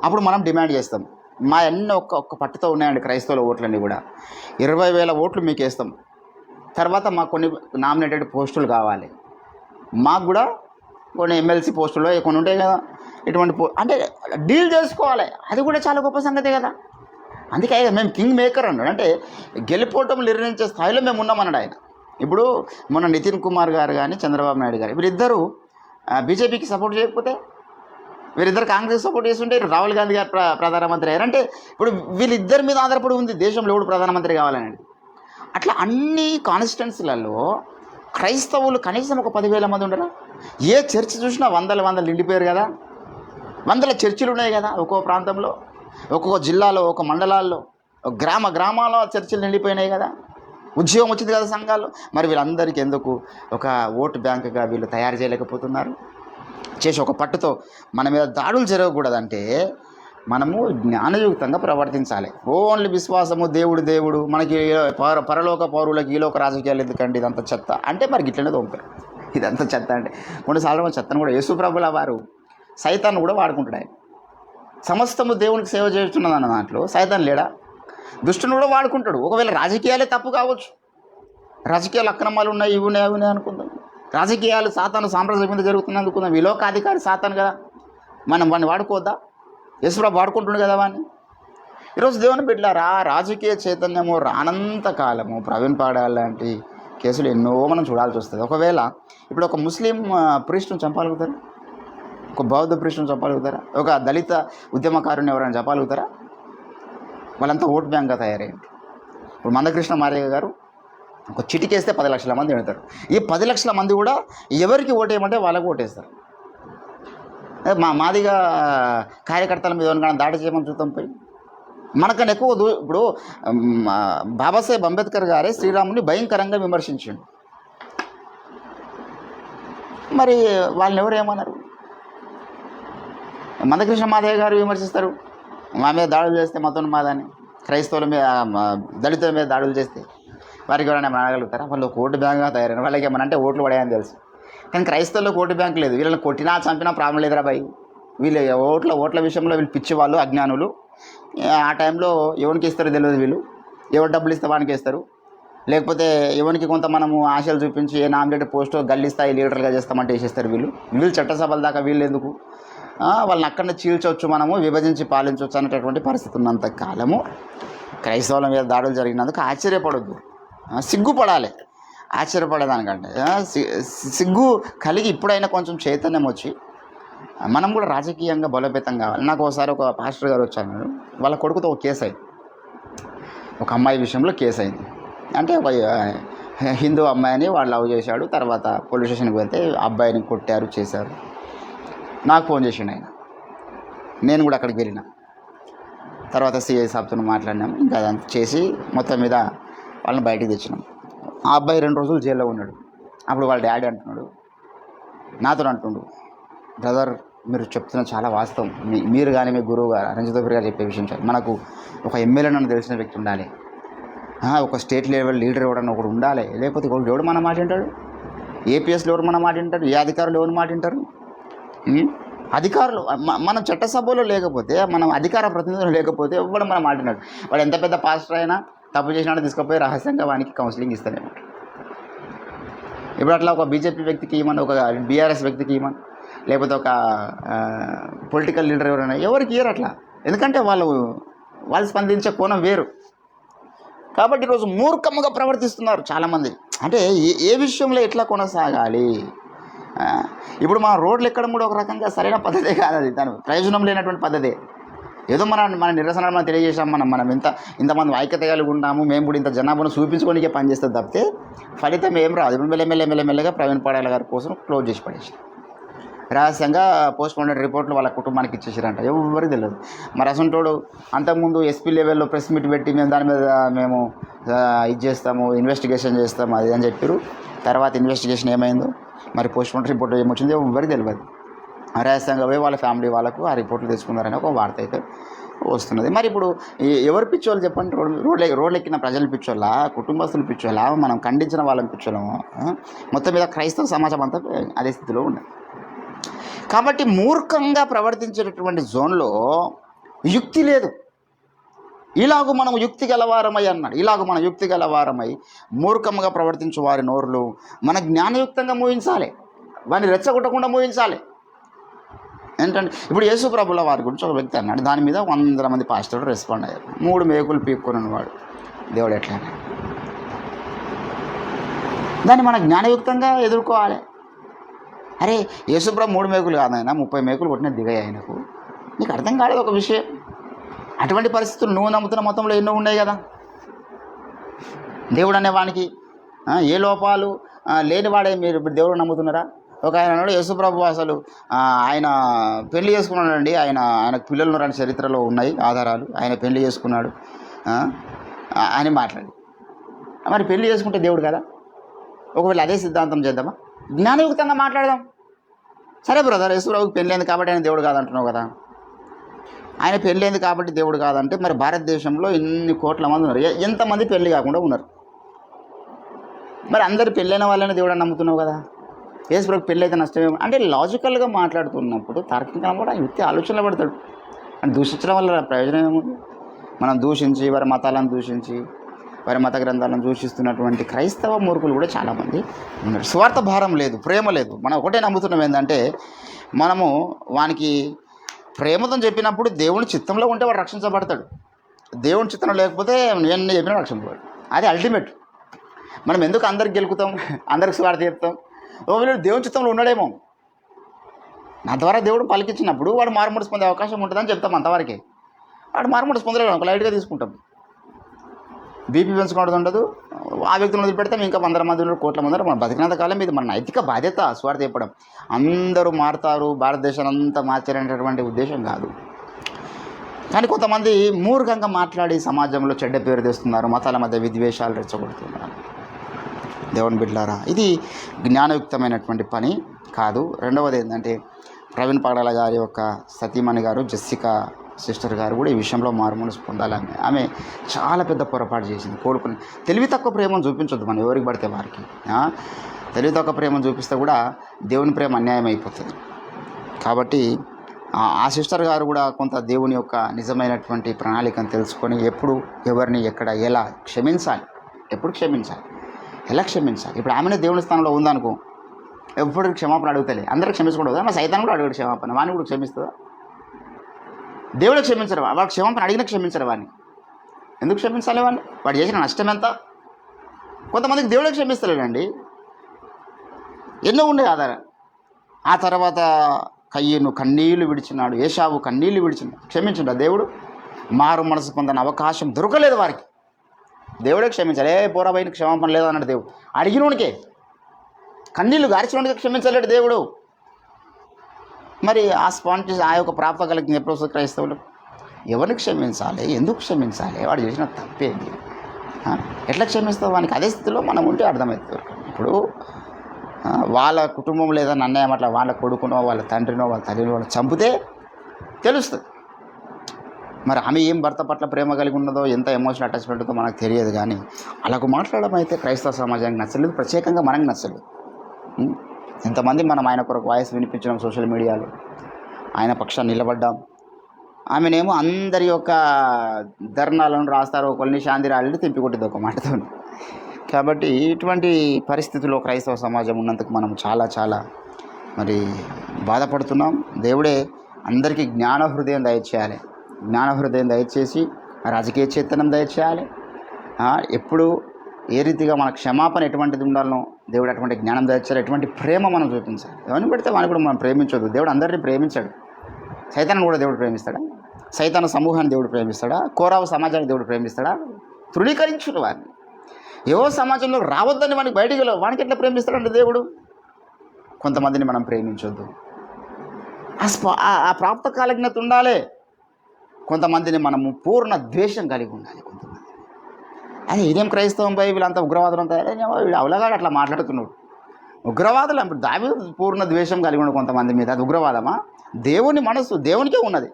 అప్పుడు మనం డిమాండ్ చేస్తాం, మా అన్నీ ఒక్క పట్టుతో ఉన్నాయండి క్రైస్తవుల ఓట్లన్నీ కూడా, 20,000 ఓట్లు మీకు వేస్తాం, తర్వాత మాకు కొన్ని నామినేటెడ్ పోస్టులు కావాలి, మాకు కూడా కొన్ని ఎమ్మెల్సీ పోస్టులు కొన్ని ఉంటాయి కదా, ఇటువంటి అంటే డీల్ చేసుకోవాలి. అది కూడా చాలా గొప్ప సంగతే కదా. అందుకే మేము కింగ్ మేకర్ అన్నాడు, అంటే గెలిపోవటం నిర్ణయించే స్థాయిలో మేము ఉన్నామన్నాడు ఆయన. ఇప్పుడు మొన్న నితిన్ కుమార్ గారు కానీ చంద్రబాబు నాయుడు గారు వీరిద్దరూ బీజేపీకి సపోర్ట్ చేయకపోతే, వీరిద్దరు కాంగ్రెస్ సపోర్ట్ చేస్తుంటే రాహుల్ గాంధీ గారు ప్రధానమంత్రి అయ్యారు. అంటే ఇప్పుడు వీళ్ళిద్దరి మీద ఆధారపడి ఉంది దేశంలో ఎవడు ప్రధానమంత్రి కావాలని. అట్లా అన్ని కాన్స్టిట్యున్సీలలో క్రైస్తవులు కనీసం ఒక 10,000 మంది ఉండరా? ఏ చర్చ్ చూసినా వందలు నిండిపోయారు కదా, వందల చర్చిలు ఉన్నాయి కదా, ఒక్కో ప్రాంతంలో, ఒక్కొక్క జిల్లాలో, ఒక మండలాల్లో, గ్రామాల్లో చర్చిలు నిండిపోయినాయి కదా, ఉద్యోగం వచ్చింది కదా సంఘాల్లో. మరి వీళ్ళందరికీ ఎందుకు ఒక ఓటు బ్యాంకుగా వీళ్ళు తయారు చేయలేకపోతున్నారు? చేసి ఒక పట్టుతో మన మీద దాడులు జరగకూడదంటే మనము జ్ఞానయుక్తంగా ప్రవర్తించాలి. ఓన్లీ విశ్వాసము దేవుడు మనకి పరలోక పౌరులకి ఈలోక రాజకీయాలు ఎందుకండి, ఇదంతా చెత్త అంటే మరి గిట్లనే తోముతారు. ఇదంతా చెత్త అంటే కొన్నిసార్లు చెత్తను కూడా యేసుప్రభుల వారు సైతాన్ని కూడా వాడుకుంటాడు. ఆయన సమస్తము దేవునికి సేవ చేస్తున్నదన్న దాంట్లో సైతాన్ లేడా? దుష్టుని కూడా వాడుకుంటాడు. ఒకవేళ రాజకీయాలే తప్పు కావచ్చు, రాజకీయాలు అక్రమాలు ఉన్నాయి, ఇవి ఉన్నాయి అనుకుందాం, రాజకీయాలు సాతాను సామ్రాజ్యం మీద జరుగుతుంది అనుకుందాం, విలోకాధికారి సాతాను కదా, మనం వాడిని వాడుకోవద్దా? యేసుప్రభు వాడుకుంటుండు కదా వాడిని. ఈరోజు దేవుని బిడ్డలారా, రాజకీయ చైతన్యము రానంత కాలము ప్రవీణ్ పాడాల లాంటి కేసులు ఎన్నో మనం చూడాల్సి వస్తుంది. ఒకవేళ ఇప్పుడు ఒక ముస్లిం ప్రీస్టును చంపగలుగుతారా? ఒక బౌద్ధ ప్రీస్టును చంపగలుగుతారా? ఒక దళిత ఉద్యమకారుని ఎవరైనా చంపగలుగుతారా? వాళ్ళంతా ఓట్ బ్యాంక్గా తయారయ్యారు. ఇప్పుడు మందకృష్ణ మాదిగ గారు ఒక చిటికేస్తే 10 లక్షల మంది వెళ్తారు. ఈ 10 లక్షల మంది కూడా ఎవరికి ఓటేయమంటే వాళ్ళకు ఓటేస్తారు. మాదిగా కార్యకర్తల మీద కానీ దాడి చేయమని చూద్దాం పోయి. మనకన్నా ఎక్కువ ఇప్పుడు బాబాసాహెబ్ అంబేద్కర్ గారే శ్రీరాముని భయంకరంగా విమర్శించిండు. మరి వాళ్ళని ఎవరు ఏమన్నారు? మందకృష్ణ మాదిగ గారు విమర్శిస్తారు, మా మీద దాడులు చేస్తే మతోన్మాదాన్ని, క్రైస్తవుల మీద దళితుల మీద దాడులు చేస్తే వారికి ఎవరైనా అడగలుగుతారా? వాళ్ళు ఒక ఓటు బ్యాంక్గా తయారైన వాళ్ళకి ఏమన్నా అంటే ఓట్లు పడాయని తెలుసు. కానీ క్రైస్తవులకు ఓటు బ్యాంక్ లేదు. వీళ్ళని కొట్టినా చంపినా ప్రాబ్లం లేదురా బాయ్. వీళ్ళు ఓట్ల విషయంలో వీళ్ళు పిచ్చి వాళ్ళు, అజ్ఞానులు. ఆ టైంలో ఎవరికి ఇస్తారో తెలియదు. వీళ్ళు ఎవరు డబ్బులు ఇస్తే వానికి ఇస్తారు, లేకపోతే ఎవరికి కొంత మనము ఆశలు చూపించి ఏ నామినేట్ పోస్ట్ గల్లీ స్థాయి లీడర్గా చేస్తామంటే వేసేస్తారు. వీళ్ళు చట్టసభల దాకా వీళ్ళు ఎందుకు? వాళ్ళని అక్కడనే చీల్చవచ్చు, మనము విభజించి పాలించవచ్చు అనేటటువంటి పరిస్థితి ఉన్నంత కాలము క్రైస్తవుల మీద దాడులు జరిగినందుకు ఆశ్చర్యపడొద్దు, సిగ్గుపడాలి. ఆశ్చర్యపడేదానికంటే సిగ్గు కలిగి ఇప్పుడైనా కొంచెం చైతన్యం వచ్చి మనం కూడా రాజకీయంగా బలోపేతం కావాలి. నాకు ఒకసారి ఒక పాస్టర్ గారు వచ్చారు, వాళ్ళ కొడుకుతో ఒక కేసు అయింది. ఒక అమ్మాయి విషయంలో కేసు అయింది. అంటే ఒక హిందూ అమ్మాయిని వాడు లవ్ చేశాడు. తర్వాత పోలీస్ స్టేషన్కి వెళ్తే అబ్బాయిని కొట్టారు, చేశారు. నాకు ఫోన్ చేసిండు ఆయన. నేను కూడా అక్కడికి వెళ్ళిన. తర్వాత సిఐ సాబ్తో మాట్లాడినాము. ఇంకా అదంతా చేసి మొత్తం మీద వాళ్ళని బయటికి తెచ్చినాం. ఆ అబ్బాయి 2 రోజులు జైల్లో ఉన్నాడు. అప్పుడు వాళ్ళ డాడీ అంటున్నాడు, నాతో అంటుండు, బ్రదర్ మీరు చెప్తున్న చాలా వాస్తవం. మీరు కానీ మీ గురువు గారు రంజిత్ గారు చెప్పే విషయం మనకు ఒక ఎమ్మెల్యే నన్ను తెలిసిన వ్యక్తి ఉండాలి, ఒక స్టేట్ లెవెల్ లీడర్ ఎవడన్నా ఒకడు ఉండాలి, లేకపోతే ఎవడు మన మాట వింటాడు? ఏపీఎస్లో ఎవరు మన మాట వింటారు? ఏ అధికారులు ఎవరు మాట వింటారు? అధికారులు మనం చట్టసభలో లేకపోతే, మనం అధికార ప్రతినిధులు లేకపోతే ఎవడు మన మాట విన్నాడు. వాడు ఎంత పెద్ద పాస్టర్ అయినా తప్పు చేసినా తీసుకుపోయి రహస్యంగా వానికి కౌన్సిలింగ్ ఇస్తారేమో. ఇప్పుడు అట్లా ఒక బీజేపీ వ్యక్తికి ఇవ్వమని, ఒక బీఆర్ఎస్ వ్యక్తికి ఇవ్వమని, లేకపోతే ఒక పొలిటికల్ లీడర్ ఎవరైనా ఎవరికి ఇయ్యరు అట్లా. ఎందుకంటే వాళ్ళు స్పందించే కోణం వేరు. కాబట్టి ఈరోజు మూర్ఖముగా ప్రవర్తిస్తున్నారు చాలామంది. అంటే ఏ విషయంలో ఎట్లా కొనసాగాలి? ఇప్పుడు మన రోడ్లు ఎక్కడం కూడా ఒక రకంగా సరైన పద్ధతే కాదు. అది దాని ప్రయోజనం లేనటువంటి పద్ధతే. ఏదో మన నిరసన మనం తెలియజేసాం, మనం ఇంతమంది ఐక్యత కలిగి ఉన్నాము, మేము కూడా ఇంత జనాభాను చూపించుకోనికే పనిచేస్తుంది తప్పితే ఫలితం ఏం రాదు. ఇప్పుడు మెల్లమెల్లగా ప్రవీణ్ పాడాల గారి కోసం క్లోజ్ చేసి పడేసి రహస్యంగా పోస్ట్ మార్టం రిపోర్ట్లు వాళ్ళ కుటుంబానికి ఇచ్చేసారంట. ఎవరికి తెలియదు. మరి అసంటోడు అంతకుముందు ఎస్పీ లెవెల్లో ప్రెస్ మీట్ పెట్టి మేము దాని మీద మేము ఇది చేస్తాము, ఇన్వెస్టిగేషన్ చేస్తాము అది అని చెప్పారు. తర్వాత ఇన్వెస్టిగేషన్ ఏమైందో, మరి పోస్ట్ మార్టం రిపోర్ట్ ఏమొచ్చిందో ఎవరికి తెలియదు. రహస్యంగా పోయి వాళ్ళ ఫ్యామిలీ వాళ్ళకు ఆ రిపోర్ట్లు తెచ్చుకున్నారని ఒక వార్త అయితే వస్తున్నది. మరి ఇప్పుడు ఎవరు పిచ్చోళ్ళు చెప్పండి? రోడ్లు ఎక్కిన ప్రజలు పిచ్చోళ్ళ, కుటుంబస్తులు పిచ్చోళ్ళ, మనం ఖండించిన వాళ్ళని పిచ్చోళ్ళము? మొత్తం మీద క్రైస్తవ సమాజం అంతా అదే స్థితిలో ఉంది. కాబట్టి మూర్ఖంగా ప్రవర్తించేటటువంటి జోన్లో యుక్తి లేదు. ఇలాగూ మనం యుక్తి గలవారమై అన్నాడు. ఇలాగూ మనం యుక్తి గలవారమై మూర్ఖంగా ప్రవర్తించే వారి నోరులు మన జ్ఞానయుక్తంగా మూయించాలి, వారిని రెచ్చగొట్టకుండా మూయించాలి. ఏంటంటే ఇప్పుడు యేసు ప్రభుల వారి గురించి ఒక వ్యక్తి అన్నాడు, దాని మీద 100 మంది పాస్టర్లు రెస్పాండ్ అయ్యారు. 3 మేకులు పీక్కొని ఉన్నవాడు దేవుడు ఎట్లా? దాన్ని మన జ్ఞానయుక్తంగా ఎదుర్కోవాలి. అరే యేసుప్రభు 3 మేకులు కాదైనా 30 మేకులు కొట్టిన దిగాయి ఆయనకు. నీకు అర్థం కాలేదు ఒక విషయం. అటువంటి పరిస్థితులు నువ్వు నమ్ముతున్న మతంలో ఎన్నో ఉన్నాయి కదా. దేవుడు అనేవానికి ఏ లోపాలు లేనివాడే మీరు దేవుడు నమ్ముతున్నారా? ఒక ఆయన అన్నాడు, యేసుప్రభు అసలు ఆయన పెళ్లి చేసుకున్నాడండి, ఆయనకు పిల్లలు ఉన్నారని చరిత్రలో ఉన్నాయి ఆధారాలు, ఆయన పెళ్లి చేసుకున్నాడు అని మాట్లాడి. మరి పెళ్లి చేసుకుంటే దేవుడు కదా? ఒకవేళ అదే సిద్ధాంతం చేద్దామా? జ్ఞానయుక్తంగా మాట్లాడదాం. సరే బ్రదర్, యేసుప్రభుకి పెళ్ళైంది కాబట్టి ఆయన దేవుడు కాదంటున్నావు కదా. ఆయన పెళ్ళైంది కాబట్టి దేవుడు కాదంటే మరి భారతదేశంలో ఇన్ని కోట్ల మంది ఉన్నారు, ఎంతమంది పెళ్ళి కాకుండా ఉన్నారు? మరి అందరు పెళ్ళైన వాళ్ళని దేవుడు అని నమ్ముతున్నావు కదా. యేసుప్రభుకి పెళ్ళి అయితే నష్టమేమో అంటే లాజికల్గా మాట్లాడుతున్నప్పుడు తార్కికంగా కూడా వ్యక్తి ఆలోచనలో పడతాడు. అని దూషించడం వల్ల ప్రయోజనం ఏముంది? మనం దూషించి వారి మతాలను దూషించి వారి మత గ్రంథాలను దూషిస్తున్నటువంటి క్రైస్తవ మూర్ఖులు కూడా చాలామంది ఉన్నారు. స్వార్థ భారం లేదు, ప్రేమ లేదు. మనం ఒకటే నమ్ముతున్నాం ఏంటంటే మనము వానికి ప్రేమతో చెప్పినప్పుడు దేవుని చిత్తంలో ఉంటే వాడు రక్షించబడతాడు. దేవుని చిత్తంలో లేకపోతే నేను చెప్పినా రక్షించబడు. అది అల్టిమేట్. మనం ఎందుకు అందరికి గెలుకుతాం, అందరికి స్వార్థ చెప్తాం? వీళ్ళు దేవుని చిత్తంలో ఉన్నాడేమో, నా ద్వారా దేవుడు పలికించినప్పుడు వాడు మారుమూడిసి పొందే అవకాశం ఉంటుందని చెప్తాం. అంతవరకే. వాడు మారుమూడిసి పొందలేడు, ఒక లైట్గా తీసుకుంటాం. బీపీ పెంచుకోవడం ఉండదు. ఆ వ్యక్తులను వదిలిపెడతాం. ఇంకా 100 మంది కోట్ల మంది మనం బతికినంత కాలం ఇది మన నైతిక బాధ్యత స్వార్థ చెప్పడం. అందరూ మారుతారు, భారతదేశాన్ని అంతా మార్చారనేటటువంటి ఉద్దేశం కాదు. కానీ కొంతమంది మూర్ఖంగా మాట్లాడి సమాజంలో చెడ్డ పేరు తెస్తున్నారు, మతాల మధ్య విద్వేషాలు రెచ్చగొడుతున్నారు. దేవుని బిడ్డలారా, ఇది జ్ఞానయుక్తమైనటువంటి పని కాదు. రెండవది ఏంటంటే, ప్రవీణ్ పగడాల గారి యొక్క సతీమణి గారు జెస్సికా సిస్టర్ గారు కూడా ఈ విషయంలో మారుమనసు పొందాలని ఆమె చాలా పెద్ద పొరపాటు చేసింది. కోరుకుని తెలివి తక్కువ ప్రేమను చూపించొద్దు మనం ఎవరికి పడితే వారికి. తెలివి తక్కువ ప్రేమను చూపిస్తే కూడా దేవుని ప్రేమ అన్యాయం అయిపోతుంది. కాబట్టి ఆ సిస్టర్ గారు కూడా కొంత దేవుని యొక్క నిజమైనటువంటి ప్రణాళికను తెలుసుకొని ఎప్పుడు ఎవరిని ఎక్కడ ఎలా క్షమించాలి, ఎప్పుడు క్షమించాలి, ఎలా క్షమించాలి. ఇప్పుడు ఆమెనే దేవుని స్థానంలో ఉందనుకో, ఎప్పుడు క్షమాపణ అడుగుతలే, అందరూ క్షమించకూడదు. మా సైతాన్ని కూడా అడుగుడు క్షమాపణ, వాడిని కూడా క్షమిస్తుందా? దేవుడు క్షమించరు, వాడు క్షమాపణ అడిగినా క్షమించరు. వాడిని ఎందుకు క్షమించాలి? వాడు చేసిన నష్టం ఎంత? కొంతమందికి దేవుడే క్షమిస్తలేడండి. ఎన్నో ఉండే ఆధారం. ఆ తర్వాత కయ్యను కన్నీళ్లు విడిచినాడు, ఏశావు కన్నీళ్లు విడిచినాడు. క్షమించిండు దేవుడు? మారు మనసు పొందని అవకాశం దొరకలేదు వారికి. దేవుడే క్షమించాలి. పోరాబైన క్షమాపణ లేదు అన్నాడు దేవుడు. అడిగినోనికే, కన్నీళ్లు గార్చినోనికే క్షమించలేడు దేవుడు. మరి ఆ యొక్క ప్రాప్త కలిగిన ఎప్పుడు వస్తుంది క్రైస్తవులు? ఎవరిని క్షమించాలి, ఎందుకు క్షమించాలి, వాడు చేసిన తప్పేంటి, ఎట్లా క్షమిస్తావు? వానికి అదే స్థితిలో మనం ఉంటే అర్థమవుతుంది. ఇప్పుడు వాళ్ళ కుటుంబం లేదా అన్నయ్య అట్లా వాళ్ళ కొడుకునో వాళ్ళ తండ్రినో వాళ్ళ తల్లినో వాళ్ళు చంపితే తెలుస్తుంది. మరి ఆమె ఏం భర్త పట్ల ప్రేమ కలిగి ఉన్నదో, ఎంత ఎమోషనల్ అటాచ్మెంట్ ఉందో మనకు తెలియదు. కానీ అలాగ మాట్లాడడం అయితే క్రైస్తవ సమాజానికి నచ్చలేదు, ప్రత్యేకంగా మనకు నచ్చలేదు. ఎంతమంది మనం ఆయన కొరకు వాయిస్ వినిపించడం సోషల్ మీడియాలో, ఆయన పక్షాన్ని నిలబడ్డాం. ఆమెనేమో అందరి యొక్క ధర్నాలను రాస్తారు, ఒకరిని శాంతి రాళ్ళని తిప్పికొట్టింది ఒక మాటతో. కాబట్టి ఇటువంటి పరిస్థితుల్లో క్రైస్తవ సమాజం ఉన్నందుకు మనం చాలా చాలా మరి బాధపడుతున్నాం. దేవుడే అందరికీ జ్ఞాన హృదయం దయచేయాలి. జ్ఞాన హృదయం దయచేసి రాజకీయ చైతన్యం దయచేయాలి. ఎప్పుడు ఏ రీతిగా మన క్షమాపణ ఎటువంటిది ఉండాలనో దేవుడు అటువంటి జ్ఞానం దయచేయాలి. ఎటువంటి ప్రేమ మనం చూపించాలి. ఎవరిని పెడితే వాడిని కూడా మనం ప్రేమించొద్దు. దేవుడు అందరినీ ప్రేమించాడు. సైతాన్ని కూడా దేవుడు ప్రేమిస్తాడా? సైతాన సమూహాన్ని దేవుడు ప్రేమిస్తాడా? కోరావు సమాజాన్ని దేవుడు ప్రేమిస్తాడా? తృణీకరించుడు వారిని. ఏవో సమాజంలో రావద్దని వాడికి బయటికి వానికి ఎట్లా ప్రేమిస్తాడంటే దేవుడు? కొంతమందిని మనం ప్రేమించొద్దు. ఆ ప్రాప్త కాలజ్ఞత ఉండాలి. కొంతమందిని మనము పూర్ణ ద్వేషం కలిగి ఉండాలి. కొంతమంది అదే ఇదేం క్రైస్తవం పై వీళ్ళంతా ఉగ్రవాదులు అంతా వీళ్ళు అవలగాడు అట్లా మాట్లాడుతున్నాడు. ఉగ్రవాదులు ఇప్పుడు దావీదు పూర్ణ ద్వేషం కలిగి ఉన్నాడు కొంతమంది మీద. అది ఉగ్రవాదమా? దేవుని మనసు దేవునికే ఉన్నది.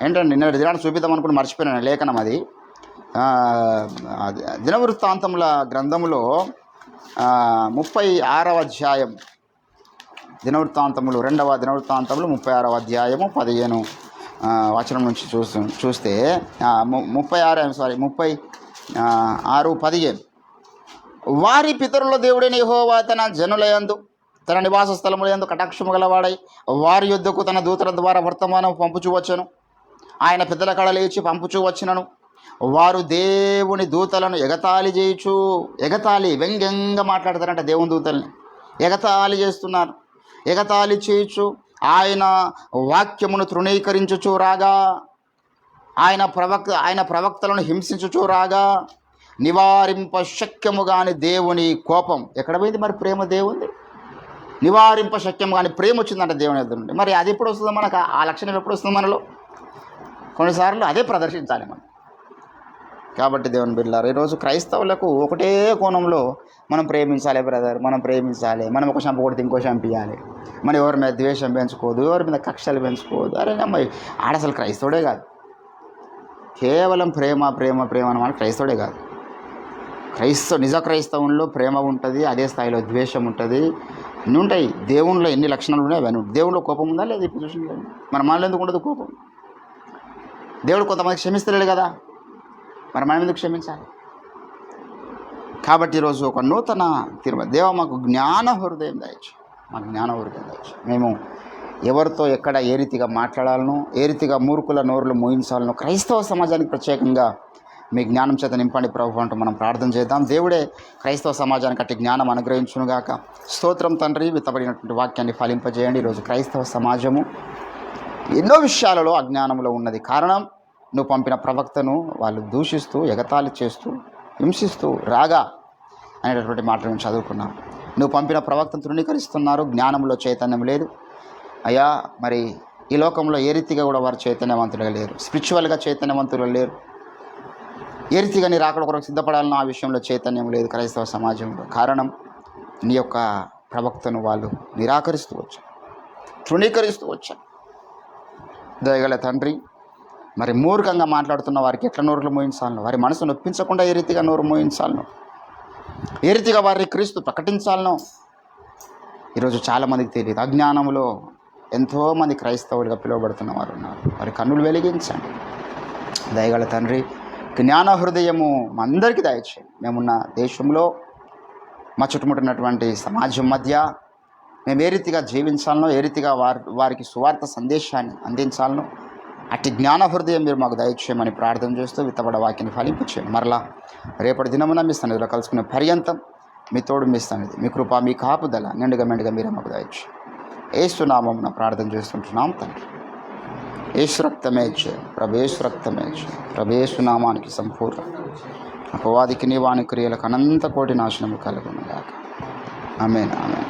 ఏంటంటే నిన్న దినాన్ని చూపిద్దాం అనుకుని మర్చిపోయినాను లేఖనం. అది దినవృత్తాంతముల గ్రంథములో 36వ అధ్యాయం, దినవృత్తాంతములు 2వ దినవృత్తాంతములు 36వ అధ్యాయము 15 వచనం నుంచి చూస్తే 36:15 వారి పితరుల దేవుడైన యెహోవా తన జనులయందు తన నివాస స్థలములందు కటాక్షము గలవాడై వారి యొద్దకు తన దూతల ద్వారా వర్తమానం పంపుచూ వచ్చను. ఆయన పెద్దల కడ లేచి పంపుచూ వచ్చినను వారు దేవుని దూతలను ఎగతాళి చేయుచు, ఎగతాళి వ్యంగ్యంగా మాట్లాడతారంట. దేవుని దూతల్ని ఎగతాళి చేస్తున్నారు. ఎగతాళి చేయుచు ఆయన వాక్యమును తృణీకరించుచు రాగా, ఆయన ప్రవక్తలను హింసించుచు రాగా నివారింప శక్యము కాని దేవుని కోపం ఎక్కడ పోయింది? మరి ప్రేమ దేవుంది. నివారింప శక్యము కానీ ప్రేమ వచ్చిందంట దేవుని యొద్ద నుండి. మరి అది ఎప్పుడు వస్తుందో మనకు? ఆ లక్షణం ఎప్పుడు వస్తుంది మనలో? కొన్నిసార్లు అదే ప్రదర్శించాలి మనం. కాబట్టి దేవుని బిడ్డలారా, ఈరోజు క్రైస్తవులకు ఒకటే కోణంలో మనం ప్రేమించాలి బ్రదర్, మనం ప్రేమించాలి, మనం ఒక చంప కొడితే ఇంకో చంపియాలి, మనం ఎవరి మీద ద్వేషం పెంచుకోదు, ఎవరి మీద కక్షలు పెంచుకోదు. అరే అమ్మాయి ఆడ అసలు క్రైస్తవుడే కాదు. కేవలం ప్రేమ ప్రేమ ప్రేమ అన్నమాట క్రైస్తవుడే కాదు. నిజ క్రైస్తవంలో ప్రేమ ఉంటుంది, అదే స్థాయిలో ద్వేషం ఉంటుంది, అన్నీ ఉంటాయి. దేవునిలో ఎన్ని లక్షణాలు ఉన్నాయి అవన్నీ. దేవునిలో కోపం ఉందా లేదా? ఇప్పుడు చూసిన మన మనలో ఎందుకు ఉండదు కోపం? దేవుడు కొంతమంది క్షమిస్తలేడు కదా, మరి మనం ఎందుకు క్షమించాలి? కాబట్టి ఈరోజు ఒక నూతన దేవ మాకు జ్ఞాన హృదయం దయచు, మాకు జ్ఞాన హృదయం దయచు. మేము ఎవరితో ఎక్కడ ఏ రీతిగా మాట్లాడాలనో, ఏ రీతిగా మూర్ఖుల నోరులు మోయించాలనో క్రైస్తవ సమాజానికి ప్రత్యేకంగా మీ జ్ఞానం చేత నింపండి ప్రభు అంటూ మనం ప్రార్థన చేద్దాం. దేవుడే క్రైస్తవ సమాజానికి అట్టి జ్ఞానం అనుగ్రహించునుగాక. స్తోత్రం తండ్రి, విత్తబడినటువంటి వాక్యాన్ని ఫలింపజేయండి. ఈరోజు క్రైస్తవ సమాజము ఎన్నో విషయాలలో అజ్ఞానంలో ఉన్నది. కారణం, నువ్వు పంపిన ప్రవక్తను వాళ్ళు దూషిస్తూ, ఎగతాళి చేస్తూ, హింసిస్తూ రాగా అనేటటువంటి మాటలు మేము చదువుకున్నాం. నువ్వు పంపిన ప్రవక్తను తృణీకరిస్తున్నారు, జ్ఞానంలో చైతన్యం లేదు అయ్యా. మరి ఈ లోకంలో ఏ రీతిగా కూడా వారు చైతన్యవంతులుగా లేరు, స్పిరిచువల్గా చైతన్యవంతులు లేరు. ఏ రీతిగా నీ రాకడ కొరకు సిద్ధపడాలనో ఆ విషయంలో చైతన్యం లేదు క్రైస్తవ సమాజంలో. కారణం, నీ యొక్క ప్రవక్తను వాళ్ళు నిరాకరిస్తూ వచ్చారు, తృణీకరిస్తూ వచ్చారు. దయగల తండ్రి, మరి మూర్ఖంగా మాట్లాడుతున్న వారికి ఎట్లా నోరులు మోయించాలను, వారి మనసు నొప్పించకుండా ఏ రీతిగా నోరు మోయించాలను, ఏ రీతిగా వారిని క్రీస్తు ప్రకటించాలనో ఈరోజు చాలామందికి తెలియదు. అజ్ఞానంలో ఎంతోమంది క్రైస్తవులుగా పిలువబడుతున్న వారు ఉన్నారు. వారి కన్నులు వెలిగించండి. దయగల తండ్రి, జ్ఞాన హృదయము మా అందరికీ దయచేయండి. మేమున్న దేశంలో, మా చుట్టుముట్టినటువంటి సమాజం మధ్య మేము ఏ రీతిగా జీవించాలనో, ఏ రీతిగా వారికి సువార్త సందేశాన్ని అందించాలనో అట్టి జ్ఞాన హృదయం మీరు మాకు దయచేయమని ప్రార్థన చేస్తూ విత్తబడ వాక్యాన్ని ఫలింపచేయండి. మరలా రేపటి దినమున మీ సన్నిధిలో కలుసుకునే పర్యంతం మీ తోడు, మీ సన్నిధి, మీ కృప, మీ కాపుదల నిండుగా మెండుగా మీరే మాకు దయచేయండి. యేసు నామమున ప్రార్థన చేస్తుంటున్నాం తండ్రి. యేసు రక్తమే ఇచ్చే ప్రభు, యేసు రక్తమే ఇచ్చే ప్రభు, యేసు నామానికి సంపూర్ణ అపవాదికి నీ వాని క్రియలకు అనంత కోటి నాశనము కలుగునుగాక. ఆమేన్, ఆమేన్.